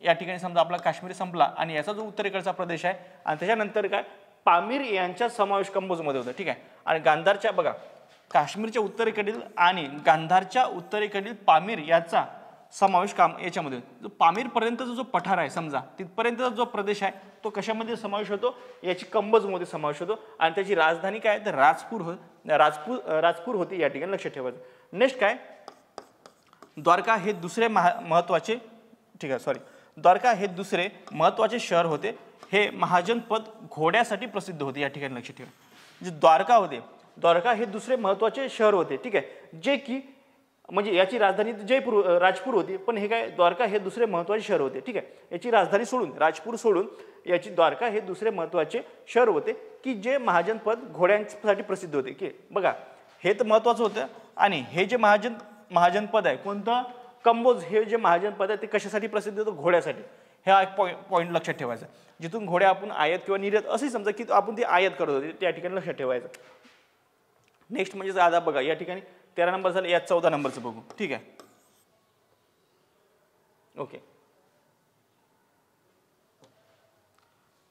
या ठिकाणी समजा आपला काश्मीर संपला आणि याचा जो उत्तरेकडचा प्रदेश आहे आणि त्याच्यानंतर काय पामीर यांचा समावेश कंबोजमध्ये होता. ठीक आहे, आणि गांधारच्या बघा काश्मीरच्या उत्तरेकडील आणि गांधारच्या उत्तरेकडील पामीर याचा समावेश याच्यामध्ये, जो पामीर पर्यंतचा जो पठार आहे समजा तिथपर्यंतचा जो प्रदेश आहे तो कशामध्ये समावेश होतो, याची कंबोजमध्ये समावेश होतो. आणि त्याची राजधानी काय, तर राजपूर होती. या ठिकाणी लक्षात ठेवायचं. नेक्स्ट काय, द्वारका हे दुसरे महत्वाचे, ठीक आहे सॉरी, द्वारका हे दुसरे महत्वाचे शहर होते. हे महाजनपद घोड्यासाठी प्रसिद्ध होते. या ठिकाणी लक्षात ठेवा, जे द्वारका होते, द्वारका हे दुसरे महत्वाचे शहर होते. ठीक आहे, जे की म्हणजे याची राजधानी जयपूर राजपूर होती, पण हे काय द्वारका हे दुसरे महत्त्वाचे शहर होते. ठीक आहे, याची राजधानी सोडून राजपूर सोडून याची द्वारका हे दुसरे महत्त्वाचे शहर होते की जे महाजनपद घोड्यांसाठी प्रसिद्ध होते. की बघा हे तर महत्त्वाचं होतं. आणि हे जे महाजनपद आहे कोणतं, कंबोज हे जे महाजनपद आहे ते कशासाठी प्रसिद्ध होतं, घोड्यासाठी. हा एक पॉईंट लक्षात ठेवायचा. जिथून घोड्या आपण आयात किंवा निर्यात असे समजा की आपण ते आयात करत होते त्या ठिकाणी लक्षात ठेवायचं. नेक्स्ट म्हणजे आता बघा या ठिकाणी 13 नंबर झालं, या 14 नंबरचं बघू. ठीक आहे, ओके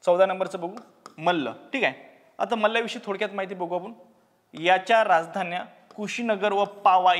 14 नंबरचं बघू, मल्ल. ठीक आहे, आता मल्लाविषयी थोडक्यात माहिती बघू आपण. याच्या राजधान्या कुशीनगर व पावा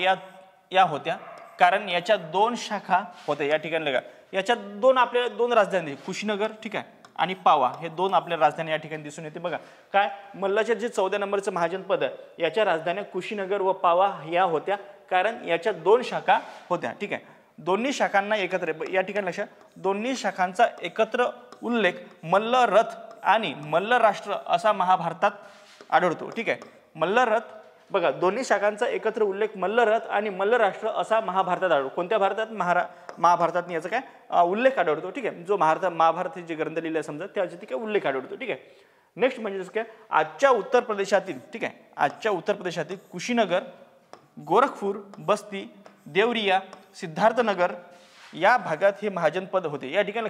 या होत्या, कारण याच्या 2 शाखा होत्या. या ठिकाणी बघा याच्या आपल्याला 2 राजधानी, कुशीनगर ठीक आहे आणि पावा, हे 2 आपल्या राजधानी या ठिकाणी दिसून येते. बघा काय मल्लाच्या जे 14 नंबरचं महाजनपद आहे याच्या राजधान्या कुशीनगर व पावा या होत्या, कारण याच्या 2 शाखा होत्या. ठीक आहे, दोन्ही शाखांना एकत्र, या ठिकाणी लक्षात, दोन्ही शाखांचा एकत्र उल्लेख मल्लरथ आणि मल्लराष्ट्र असा महाभारतात आढळतो. ठीक आहे, मल्लरथ बघा दोन्ही शाखांचा एकत्र उल्लेख मल्लरथ आणि मल्लराष्ट्र असा महाभारतात आढळतो. कोणत्या भारतात, महाभारतात याचा काय उल्लेख आढळतो. ठीक आहे, जो महाभारत जे ग्रंथ लिहिले समजा त्याचा काय उल्लेख आढळतो. ठीक आहे, नेक्स्ट म्हणजे काय आजच्या उत्तर प्रदेशातील, ठीक आहे आजच्या उत्तर प्रदेशातील कुशीनगर, गोरखपूर, बस्ती, देवरिया, सिद्धार्थनगर या भागात हे महाजनपद होते. या ठिकाणी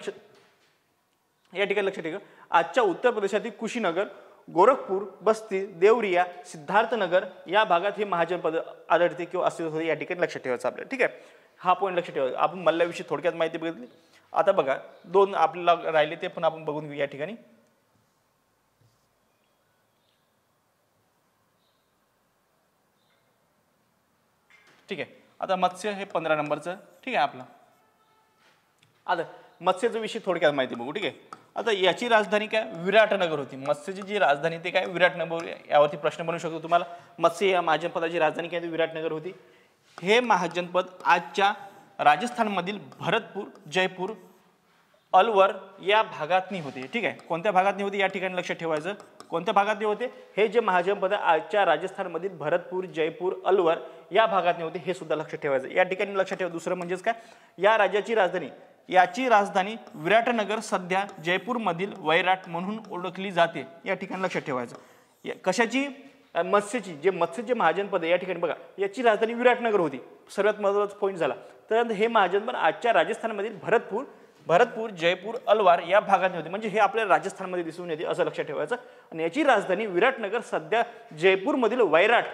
लक्षात ठेवा, आजच्या उत्तर प्रदेशातील कुशीनगर, गोरखपूर, बस्ती, देवरिया, सिद्धार्थनगर या भागात हे महाजनपद आढळते किंवा अस्तित्वात होते. या ठिकाणी लक्षात ठेवायचं आपल्याला. ठीक आहे, हा पॉईंट लक्षात ठेवायचा. आपण मल्लाविषयी थोडक्यात माहिती बघितली. आता बघा 2 आपल्याला राहिले ते पण आपण बघून घेऊ या ठिकाणी. ठीक आहे, आता मत्स्य हे 15 नंबरचं. ठीक आहे, आपला आता मत्स्याचा विषयी थोडक्यात माहिती बघू. ठीक आहे, आता याची राजधानी काय विराटनगर होती. मत्स्याची जी राजधानी ते काय विराटनगर. यावरती प्रश्न बनू शकतो तुम्हाला. मत्स्य या महाजनपदाची राजधानी काय विराटनगर होती. हे महाजनपद आजच्या राजस्थानमधील भरतपूर, जयपूर, अलवर या भागातनी होते. ठीक आहे, कोणत्या भागातनी होते या ठिकाणी लक्षात ठेवायचं. कोणत्या भागातनी होते, हे जे महाजनपद आजच्या राजस्थानमधील भरतपूर, जयपूर, अलवर या भागातनी होते हे सुद्धा लक्षात ठेवायचं. या ठिकाणी लक्षात ठेवा. दुसरं म्हणजेच काय, या राज्याची राजधानी, याची राजधानी विराटनगर सध्या जयपूरमधील वैराट म्हणून ओळखली जाते. या ठिकाणी लक्षात ठेवायचं. कशाची, मत्स्याची. मत्स्याचे महाजनपद या ठिकाणी बघा याची राजधानी विराटनगर होती. सर्वात महत्त्वाचा पॉईंट झाला. तर हे महाजनपद आजच्या राजस्थानमधील भरतपूर, जयपूर, अलवार या भागात होते. म्हणजे हे आपल्या राजस्थानमध्ये दिसून येते असं लक्षात ठेवायचं. आणि याची राजधानी विराटनगर सध्या जयपूरमधील वैराट,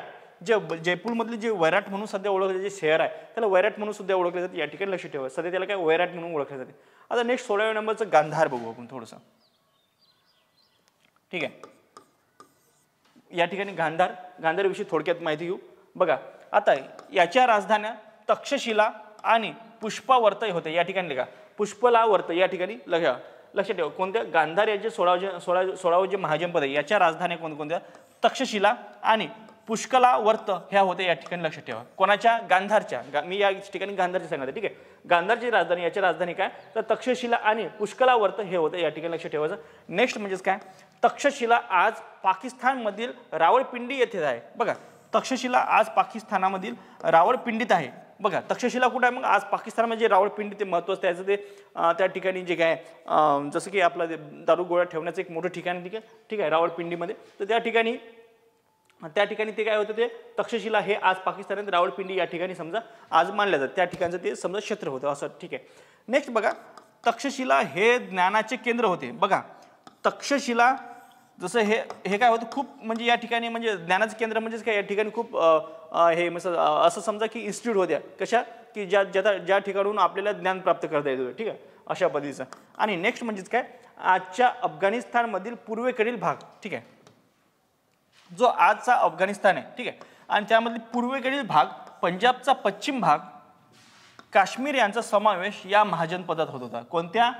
जयपूरमधले जे वैराट म्हणून सध्या ओळखले जे शहर आहे त्याला वैराट म्हणून सुद्धा ओळखले जाते. या ठिकाणी लक्षात ठेवा, सध्या त्याला काय वैराट म्हणून ओळखले जाते. आता नेक्स्ट 16व्या नंबरचं गांधार बघू आपण थोडंसं. ठीक आहे, या ठिकाणी गांधारविषयी थोडक्यात माहिती घेऊ. बघा आता याच्या राजधान्या तक्षशिला आणि पुष्पावर्त होते. या ठिकाणी लिहा पुष्पलावर्त. या ठिकाणी लक्षात ठेवा. कोणत्या, गांधार याचे 16वं जे महाजनपद आहे याच्या राजधान्या कोणत्या, तक्षशिला आणि पुष्कलावर्त ह्या होते. या ठिकाणी लक्षात ठेवा. कोणाच्या, गांधारच्या. मी या ठिकाणी गांधारची सांगते. ठीक आहे, गांधारची राजधानी, याची राजधानी काय तर तक्षशिला आणि पुष्कलावर्त हे होते. या ठिकाणी लक्षात ठेवायचं. नेक्स्ट म्हणजेच काय, तक्षशिला आज पाकिस्तानमधील रावळपिंडी येथे आहे. बघा तक्षशिला आज पाकिस्तानामधील रावळपिंडीत आहे. बघा तक्षशिला कुठे आहे, मग आज पाकिस्तानमध्ये जे रावळपिंडी ते महत्त्वाचं त्याचं ते त्या ठिकाणी जे काय जसं की आपलं दारू गोळा ठेवण्याचं एक मोठं ठिकाण. ठीक आहे रावळपिंडीमध्ये. तर त्या ठिकाणी ते काय होतं, ते तक्षशिला हे आज पाकिस्तानात रावळपिंडी या ठिकाणी समजा आज मानलं जातं. त्या ठिकाणचं ते समजा क्षेत्र होतं असं. ठीक आहे, नेक्स्ट बघा तक्षशिला हे ज्ञानाचे केंद्र होते. बघा तक्षशिला जसं हे काय होतं खूप, म्हणजे या ठिकाणी म्हणजे ज्ञानाचं केंद्र म्हणजेच काय, या ठिकाणी खूप हे असं समजा की इन्स्टिट्यूट होत्या. कशा की ज्या ठिकाणून आपल्याला ज्ञान प्राप्त करता येतं. ठीक आहे, अशा पद्धतीचं. आणि नेक्स्ट म्हणजेच काय, आजच्या अफगाणिस्तानमधील पूर्वेकडील भाग. ठीक आहे, जो आजचा अफगाणिस्तान आहे. ठीक आहे, आणि त्यामधील पूर्वेकडील भाग, पंजाबचा पश्चिम भाग, काश्मीर यांचा समावेश या महाजनपदात होत होता. कोणत्या,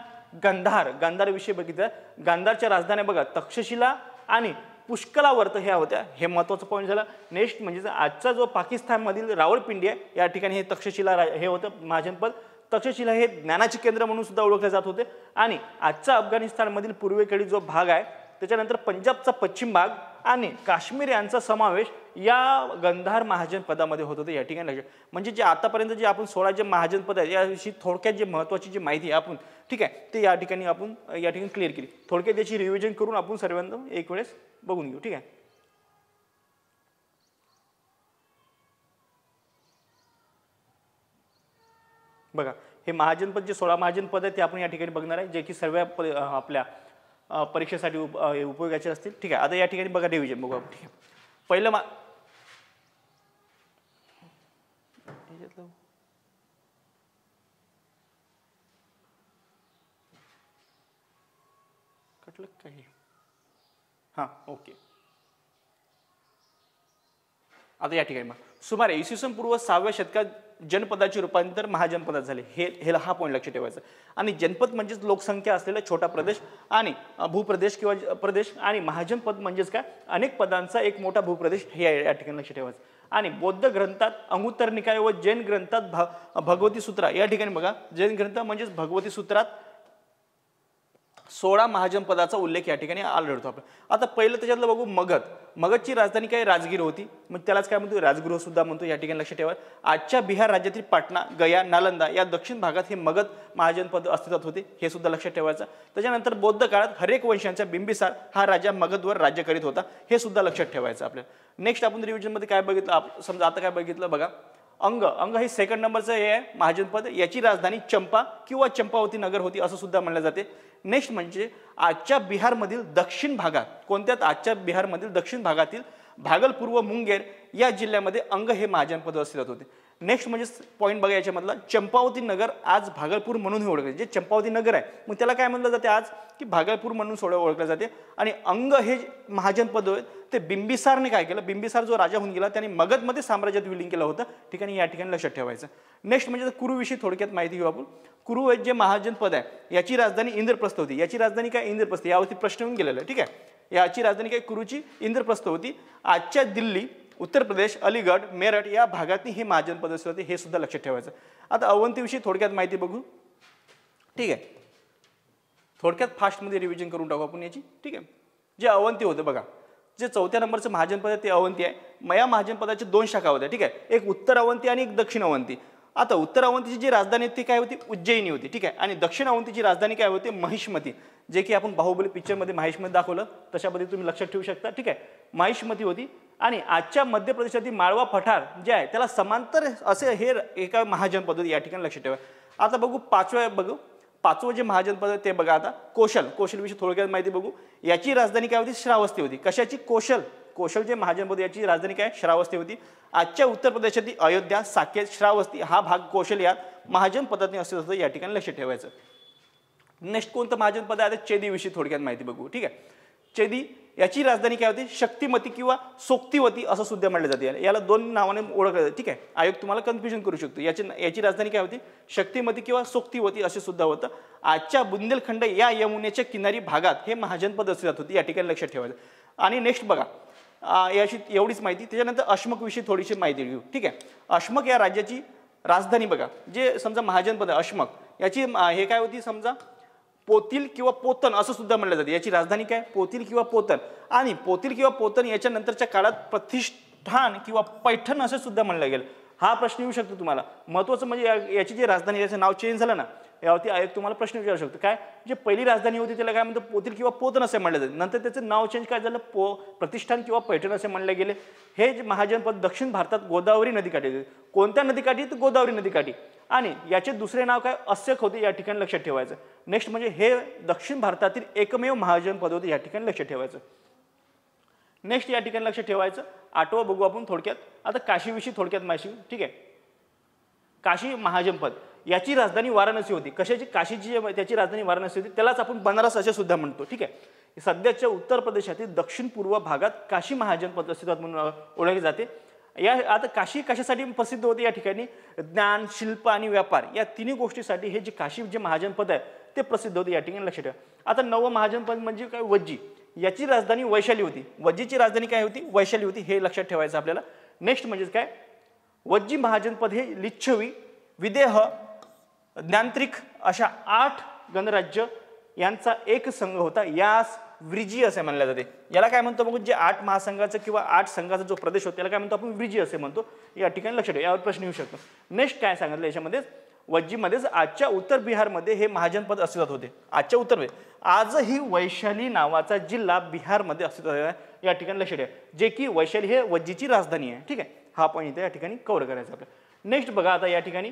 गांधारविषयी बघितलं. गांधारच्या राजधान्या बघा तक्षशिला आणि पुष्कलावर्त ह्या होत्या. हे महत्त्वाचं पॉईंट झालं. नेक्स्ट म्हणजे आजचा जो पाकिस्तानमधील रावळपिंडी आहे या ठिकाणी हे तक्षशिला हे होतं महाजनपद. तक्षशिला हे ज्ञानाचे केंद्र म्हणून सुद्धा ओळखले जात होते. आणि आजचा अफगाणिस्तानमधील पूर्वेकडील जो भाग आहे त्याच्यानंतर पंजाबचा पश्चिम भाग आणि काश्मीर यांचा समावेश या गंधार महाजन पदामध्ये होत होतं या ठिकाणी लक्षात. म्हणजे जे आतापर्यंत जे आपण 16 जे महाजन पद आहेत याविषयी थोडक्यात जे महत्त्वाची जी माहिती आहे आपण ठीक आहे ते या ठिकाणी आपण क्लिअर केली. थोडक्यात त्याची रिव्हिजन करून आपण सर्वांना एक वेळेस बघून घेऊ. ठीक आहे. बघा हे महाजनपद जे 16 महाजनपद आहे ते आपण या ठिकाणी बघणार आहे जे की सर्व आपल्या परीक्षेसाठी उपयोगाचे असतील. ठीक आहे. आता या ठिकाणी बघा डिव्हिजन बघू. ठीक आहे. पहिलं कटलं काही हां ओके. आता या ठिकाणी सुमारे इसवी सन पूर्व 6व्या शतकात जनपदाचे रूपांतर महाजनपदात झाले. हे हा पॉईंट लक्षात ठेवायचा. आणि जनपद म्हणजेच लोकसंख्या असलेला छोटा प्रदेश आणि भूप्रदेश किंवा प्रदेश आणि महाजनपद म्हणजेच काय अनेक पदांचा एक मोठा भूप्रदेश हे या ठिकाणी लक्षात ठेवायचं. आणि बौद्ध ग्रंथात अंगुत्तर निकाय व जैन ग्रंथात भगवती सूत्रा या ठिकाणी बघा जैन ग्रंथ म्हणजेच भगवती सूत्रात 16 महाजनपदाचा उल्लेख या ठिकाणी आढळतो आपण. आता पहिलं त्याच्यातलं बघू मगध. मगधची राजधानी काय राजगीर होती. मग त्यालाच काय म्हणतो राजगृह सुद्धा म्हणतो या ठिकाणी लक्षात ठेवा. आजच्या बिहार राज्यातील पाटणा गया नालंदा या दक्षिण भागात हे मगध महाजनपद अस्तित्वात होते हे सुद्धा लक्षात ठेवायचं. त्याच्यानंतर बौद्ध काळात हरेक वंशांचा बिंबिसार हा राजा मगधवर राज्य करीत होता हे सुद्धा लक्षात ठेवायचं आपल्याला. नेक्स्ट आपण रिव्हिजन मध्ये काय बघितलं समजा आता काय बघितलं बघा अंग हे सेकंड नंबरचं हे आहे महाजनपद. याची राजधानी चंपा किंवा चंपावती नगर होती असं सुद्धा म्हणलं जाते. नेक्स्ट म्हणजे आजच्या बिहारमधील दक्षिण भागात कोणत्यात आजच्या बिहारमधील दक्षिण भागातील भागलपूर व मुंगेर या जिल्ह्यामध्ये अंग हे महाजनपद अस्तित्वात होते. नेक्स्ट म्हणजे पॉईंट बघा याच्यामधला चंपावती नगर आज भागलपूर म्हणून ओळखले. जे चंपावती नगर आहे मग त्याला काय म्हणलं जाते आज की भागलपूर म्हणून ओळखलं जाते. आणि अंग हे महाजनपद ते बिंबिसारने काय केलं बिंबिसार जो राजा होऊन गेला त्याने मगधमध्ये साम्राज्यात विलीन केलं होतं ठिकाणी या ठिकाणी लक्षात ठेवायचं. नेक्स्ट म्हणजे कुरुविषयी थोडक्यात माहिती घेऊ आपण. कुरु जे महाजनपद आहे याची राजधानी इंद्रप्रस्थ होती. याची राजधानी काय इंद्रप्रस्थ यावरती प्रश्न येऊन गेलेला आहे. ठीक आहे. याची राजधानी काय कुरुची इंद्रप्रस्थ होती. आजच्या दिल्ली उत्तर प्रदेश अलीगड मेरठ या भागातही हे महाजनपद होते हे सुद्धा लक्षात ठेवायचं. आता अवंतीविषयी थोडक्यात माहिती बघू. ठीक आहे. थोडक्यात फास्टमध्ये रिव्हिजन करून टाकू आपण याची. ठीक आहे. जे अवंती होतं बघा जे 4थ्या नंबरचं महाजनपद आहे ते अवंती आहे. या महाजनपदाचे 2 शाखा होत्या. ठीक आहे. एक उत्तर अवंती आणि एक दक्षिण अवंती. आता उत्तर अवंतीची जी राजधानी ती काय होती उज्जैनी होती. ठीक आहे. आणि दक्षिण अवंतीची राजधानी काय होती महिष्मती. जे की आपण बाहुबली पिक्चरमध्ये महिष्मती दाखवलं तशा पद्धतीने तुम्ही लक्षात ठेवू शकता. ठीक आहे. महिष्मती होती. आणि आजच्या मध्य प्रदेशातील माळवा पठार जे आहे त्याला समांतर असे हे एका महाजनपद या ठिकाणी लक्षात ठेवा. आता बघू पाचवं जे महाजनपद ते बघा. आता कौशलविषयी थोडक्यात माहिती बघू. याची राजधानी काय होती श्रावस्ती होती. कशाची कौशल जे महाजनपद याची राजधानी काय श्रावस्ती होती. आजच्या उत्तर प्रदेशातील अयोध्या साकेत श्रावस्ती हा भाग कौशल या महाजनपदाने अस्तित्वात होतं या ठिकाणी लक्षात ठेवायचं. नेक्स्ट कोणतं महाजनपद आहे चेदीविषयी थोडक्यात माहिती बघू. ठीक आहे. चेदी याची राजधानी काय होती शक्तिमती किंवा सोक्तीवती असं सुद्धा म्हटलं जाते. याला 2 नावाने ओळखलं जाते. ठीक आहे. आयोग तुम्हाला कन्फ्युजन करू शकतो. याची राजधानी काय होती शक्तिमती किंवा सोक्तीवती असे सुद्धा होतं. आजच्या बुंदेलखंड या यमुनेच्या किनारी भागात हे महाजनपद अस्तित्वात होते या ठिकाणी लक्षात ठेवायचं. आणि नेक्स्ट बघा याची एवढीच माहिती. त्याच्यानंतर अश्मक विषयी थोडीशी माहिती घेऊ. ठीक आहे. अश्मक या राज्याची राजधानी बघा जे समजा महाजनपद अश्मक याची हे काय होती समजा पोतील किंवा पोतन असं सुद्धा म्हणलं जाते. याची राजधानी काय पोतील किंवा पोतन. आणि पोतील किंवा पोतन याच्या नंतरच्या काळात प्रतिष्ठान किंवा पैठण असं सुद्धा म्हणलं गेलं. हा प्रश्न येऊ शकतो तुम्हाला. महत्त्वाचं म्हणजे याची जी राजधानी याचं नाव चेंज झालं ना यावरती आयोग तुम्हाला प्रश्न विचारू शकतो. काय जे पहिली राजधानी होती त्याला काय म्हणतो पोतील किंवा पोतन असे म्हणलं जाते. नंतर त्याचं नाव चेंज काय झालं प्रतिष्ठान किंवा पैठण असे म्हणले गेले. हे जे महाजनपद दक्षिण भारतात गोदावरी नदीकाठी. कोणत्या नदीकाठी तर गोदावरी नदीकाठी. आणि याचे दुसरे नाव काय अस्यक होते या ठिकाणी लक्षात ठेवायचं. नेक्स्ट म्हणजे हे दक्षिण भारतातील एकमेव महाजनपद होते या ठिकाणी लक्षात ठेवायचं. नेक्स्ट या ठिकाणी लक्षात ठेवायचं 8वं बघू आपण थोडक्यात. आता काशीविषयी थोडक्यात माहिती. ठीक आहे. काशी महाजनपद याची राजधानी वाराणसी होती. कशाची काशीची त्याची राजधानी वाराणसी होती. त्यालाच आपण बनारस असे सुद्धा म्हणतो. ठीक आहे. सध्याच्या उत्तर प्रदेशातील दक्षिण पूर्व भागात काशी महाजनपद अस्तित्वात म्हणून ओळखले जाते. आता काशी कशासाठी प्रसिद्ध होते या ठिकाणी ज्ञान शिल्प आणि व्यापार या तिन्ही गोष्टीसाठी हे जे काशी जे महाजनपद आहे ते प्रसिद्ध होते या ठिकाणी लक्षात ठेवा. आता 9वं महाजनपद म्हणजे काय वज्जी. याची राजधानी वैशाली होती. वज्जीची राजधानी काय होती वैशाली होती हे लक्षात ठेवायचं आपल्याला. नेक्स्ट म्हणजे काय वज्जी महाजनपद हे लिच्छवी विदेह ज्ञांत्रिक अशा 8 गणराज्य यांचा एक संघ होता. यास व्रिजी असे म्हणले जाते. याला काय म्हणतो बघू, जे 8 महासंघाचा किंवा 8 संघाचा जो प्रदेश होता त्याला काय म्हणतो आपण, व्रिजी असे म्हणतो. या ठिकाणी लक्षात ठेवा, यावर प्रश्न येऊ शकतो. नेक्स्ट काय सांगितलं याच्यामध्ये, वज्जीमध्येच आजच्या उत्तर बिहारमध्ये हे महाजनपद अस्तित्वात होते. आजच्या उत्तर बिहार, आजही वैशाली नावाचा जिल्हा बिहारमध्ये अस्तित्वात आहे. या ठिकाणी लक्षात ठेवा, जे की वैशाली हे वज्जीची राजधानी आहे. ठीक आहे, हा पॉईंट इथे या ठिकाणी कव्हर करायचा आपल्याला. नेक्स्ट बघा आता या ठिकाणी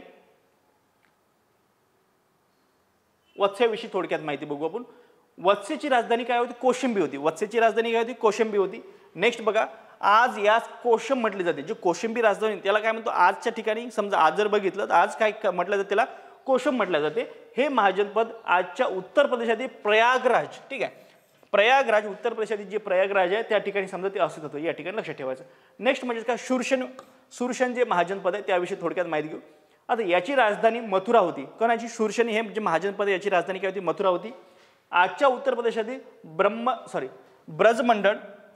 वत्स्याविषयी थोडक्यात माहिती बघू आपण. वत्स्याची राजधानी काय होती, कौशंबी होती. वत्स्याची राजधानी काय होती, कौशंबी होती. नेक्स्ट बघा, आज यास कोशम म्हटले जाते. जे कौशंबी राजधानी त्याला काय म्हणतो, आजच्या ठिकाणी समजा आज जर बघितलं तर आज काय म्हटलं जातं, त्याला कोशम म्हटलं जाते. हे महाजनपद आजच्या उत्तर प्रदेशातील प्रयागराज, ठीक आहे, प्रयागराज उत्तर प्रदेशातील जे प्रयागराज आहे त्या ठिकाणी समजा ते अस्तित्वात होतं. या ठिकाणी लक्षात ठेवायचं. नेक्स्ट म्हणजे काय, शूरशन जे महाजनपद आहे त्याविषयी थोडक्यात माहिती घेऊ. आता याची राजधानी मथुरा होती. कोणाची, शूरशन हे जे महाजनपद याची राजधानी काय होती, मथुरा होती. आजच्या उत्तर प्रदेशातील ब्रजमंडळ,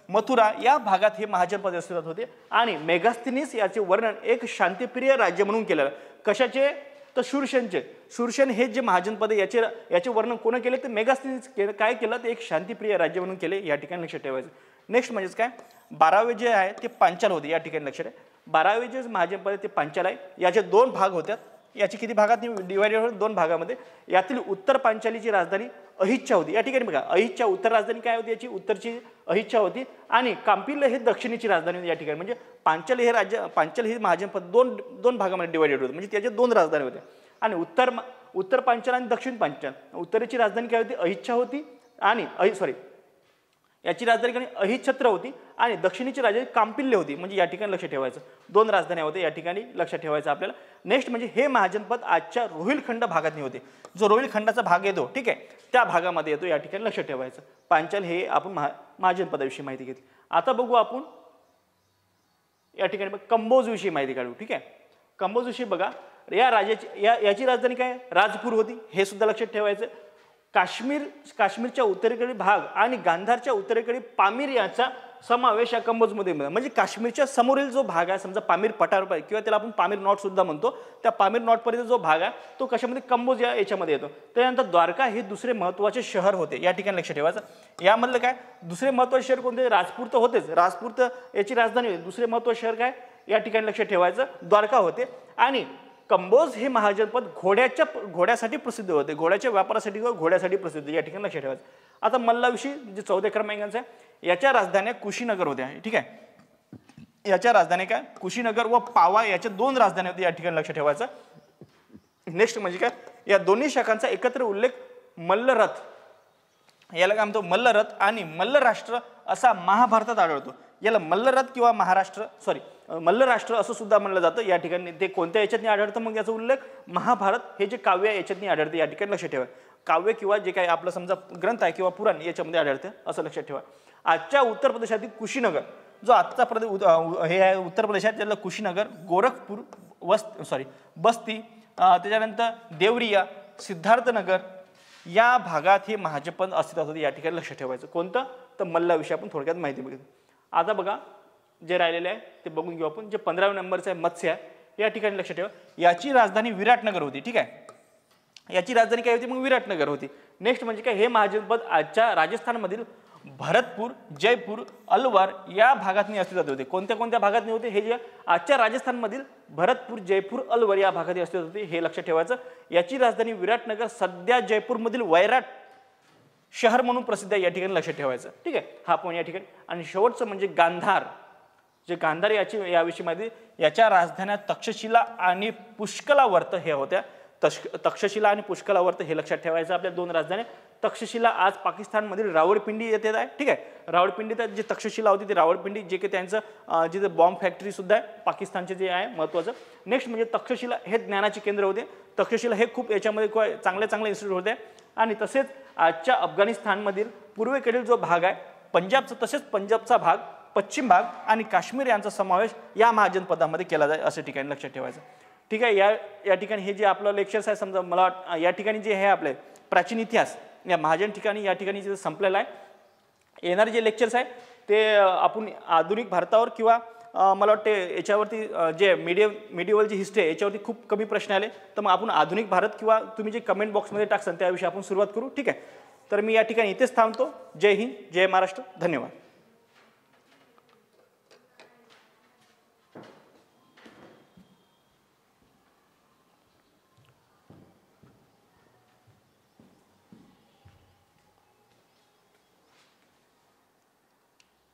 मथुरा या भागात हे महाजनपद अस्तित्वात होते. आणि मेगास्थिनीस याचे वर्णन एक शांतिप्रिय राज्य म्हणून केलेलं. कशाचे, तर शूरशनचे. शूरशन हे जे महाजनपद याचे वर्णन कोण केले, तर मेगास्थिनीस काय केलं, ते एक शांतिप्रिय राज्य म्हणून केले. या ठिकाणी लक्षात ठेवायचं. नेक्स्ट म्हणजेच काय, 12वे जे आहे ते पांचाल होते. या ठिकाणी लक्षात आहे, 12वे जे महाजनपद ते पांचाल आहे. याचे 2 भाग होत्यात. याची किती भागात डिवायडेड होते, 2 भागामध्ये. यातील उत्तर पांचालीची राजधानी अहिच्छा होती. या ठिकाणी बघा, अहिच्छा उत्तर राजधानी काय होती याची, उत्तरची अहिच्छा होती. आणि कांपिल्य हे दक्षिणेची राजधानी होती. या ठिकाणी म्हणजे पांचाल हे महाजनपद दोन भागामध्ये डिवायडेड होते. म्हणजे त्याचे 2 राजधानी होत्या. आणि उत्तर पांचाल आणि दक्षिण पांचाल, उत्तरेची राजधानी काय होती, अहिच्छा होती. आणि याची राजधानी अहिच्छत्र होती. आणि दक्षिणेची राजधानी कांपिल्य होती. म्हणजे या ठिकाणी लक्षात ठेवायचं, 2 राजधान्या होत्या. या ठिकाणी लक्षात ठेवायचं आपल्याला. नेक्स्ट म्हणजे हे महाजनपद आजच्या रोहिलखंड भागात होते. जो रोहिलखंडाचा भाग येतो, ठीक आहे, त्या भागामध्ये येतो. या ठिकाणी लक्षात ठेवायचं. पांचाल हे आपण महाजनपदाविषयी माहिती घेतली. आता बघू आपण या ठिकाणी कंबोज विषयी माहिती काढू. ठीक आहे, कंबोज विषयी बघा, याची राजधानी काय, राजपूर होती. हे सुद्धा लक्षात ठेवायचं. काश्मीरच्या उत्तरेकडील भाग आणि गांधारच्या उत्तरेकडील पामीर याचा समावेश या कंबोजमध्ये. म्हणजे काश्मीरच्या समोरील जो भाग आहे, समजा पामीर पठार किंवा त्याला आपण पामीर नॉट सुद्धा म्हणतो, त्या पामीर नॉट पर्यंत जो भाग आहे तो कशामध्ये, कंबोज याच्यामध्ये येतो. त्यानंतर द्वारका हे दुसरे महत्त्वाचे शहर होते. या ठिकाणी लक्षात ठेवायचं. यामधलं काय, दुसरे महत्त्वाचे शहर कोणते, राजपूर तर होतेच. राजपूर तर याची राजधानी होती. दुसरे महत्त्वाचे शहर काय, या ठिकाणी लक्षात ठेवायचं, द्वारका होते. आणि कंबोज हे महाजनपद घोड्यासाठी प्रसिद्ध होते. घोड्याच्या व्यापारासाठी किंवा घोड्यासाठी प्रसिद्ध. या ठिकाणी लक्षात ठेवायचं. आता मल्लाविषयी जे 14 क्रमांकांचं आहे, याच्या राजधान्या कुशीनगर होत्या. ठीक आहे, याच्या राजधान्या काय, कुशीनगर व पावा याच्या 2 राजधान्या होत्या. या ठिकाणी लक्षात ठेवायचं. नेक्स्ट म्हणजे काय, या दोन्ही शाखांचा एकत्र उल्लेख मल्लरथ, याला काय म्हणतो, मल्लरथ आणि मल्लराष्ट्र असा महाभारतात आढळतो. याला मल्लरथ किंवा मल्लराष्ट्र असं सुद्धा म्हणलं जातं. या ठिकाणी ते कोणत्या याच्यातनी आढळतं, मग याचा उल्लेख महाभारत हे जे काव्य याच्यातनी आढळते. या ठिकाणी लक्षात ठेवा, काव्य किंवा जे काही आपलं समजा ग्रंथ आहे किंवा पुराण याच्यामध्ये आढळते, असं लक्षात ठेवा. आजच्या उत्तर प्रदेशातील कुशीनगर, जो आजचा हे आहे उत्तर प्रदेशात, त्याला कुशीनगर, गोरखपूर, बस्ती, त्याच्यानंतर देवरिया, सिद्धार्थनगर या भागात हे महाजनपद अस्तित्वात होते. या ठिकाणी लक्षात ठेवायचं. कोणतं, तर मल्लाविषयी आपण थोडक्यात माहिती बघितली. आता बघा जे राहिलेले आहे ते बघून घेऊ आपण. जे 15व्या नंबरचं आहे मत्स्य आहे. या ठिकाणी लक्षात ठेवा, याची राजधानी विराटनगर होती. ठीक आहे, याची राजधानी काय होती, मग विराटनगर होती. नेक्स्ट म्हणजे काय, हे महाजनपद आजच्या राजस्थानमधील भरतपूर, जयपूर, अलवार या भागातनी अस्तित्वात होते. कोणत्या भागातनी होते, हे जे आजच्या राजस्थानमधील भरतपूर, जयपूर, अलवार या भागात अस्तित्वात होते. हे लक्षात ठेवायचं. याची राजधानी विराटनगर सध्या जयपूरमधील वैराट शहर म्हणून प्रसिद्ध आहे. या ठिकाणी लक्षात ठेवायचं. ठीक आहे, हा पण या ठिकाणी. आणि शेवटचं म्हणजे गांधार, जे गांधार याविषयी माहिती, याच्या राजधान्या तक्षशिला आणि पुष्कलावर्त हे होत्या. तक्षशिला आणि पुष्कलावर्त हे लक्षात ठेवायचं. आपल्या 2 राजधान्या. तक्षशिला आज पाकिस्तानमधील रावळपिंडी येथे आहे. ठीक आहे, रावळपिंडीत जे तक्षशिला होती ती रावळपिंडी, जे की त्यांचं जिथे बॉम्ब फॅक्टरी सुद्धा आहे पाकिस्तानचे, जे आहे महत्त्वाचं. नेक्स्ट म्हणजे तक्षशिला हे ज्ञानाचे केंद्र होते. तक्षशिला हे खूप याच्यामध्ये चांगले इन्स्टिट्यूट होते. आणि तसेच आजच्या अफगाणिस्तानमधील पूर्वेकडील जो भाग आहे पंजाबचा, तसेच पंजाबचा भाग, पश्चिम भाग आणि काश्मीर यांचा समावेश या महाजनपदामध्ये केला जाईल, असं ठिकाणी लक्षात ठेवायचं. ठीक आहे, या ठिकाणी हे जे आपलं लेक्चर्स आहे, समजा मला या ठिकाणी जे हे आपले प्राचीन इतिहास या महाजन ठिकाणी या ठिकाणी जे संपलेलं आहे. येणारे जे लेक्चर्स आहे ते आपण आधुनिक भारतावर किंवा मला वाटते याच्यावरती जे मिडिवल जी हिस्ट्री आहे याच्यावरती खूप कमी प्रश्न आले, तर मग आपण आधुनिक भारत किंवा तुम्ही जे कमेंट बॉक्समध्ये टाकसान त्याविषयी आपण सुरुवात करू. ठीक आहे, तर मी या ठिकाणी इथेच थांबतो. जय हिंद, जय महाराष्ट्र, धन्यवाद.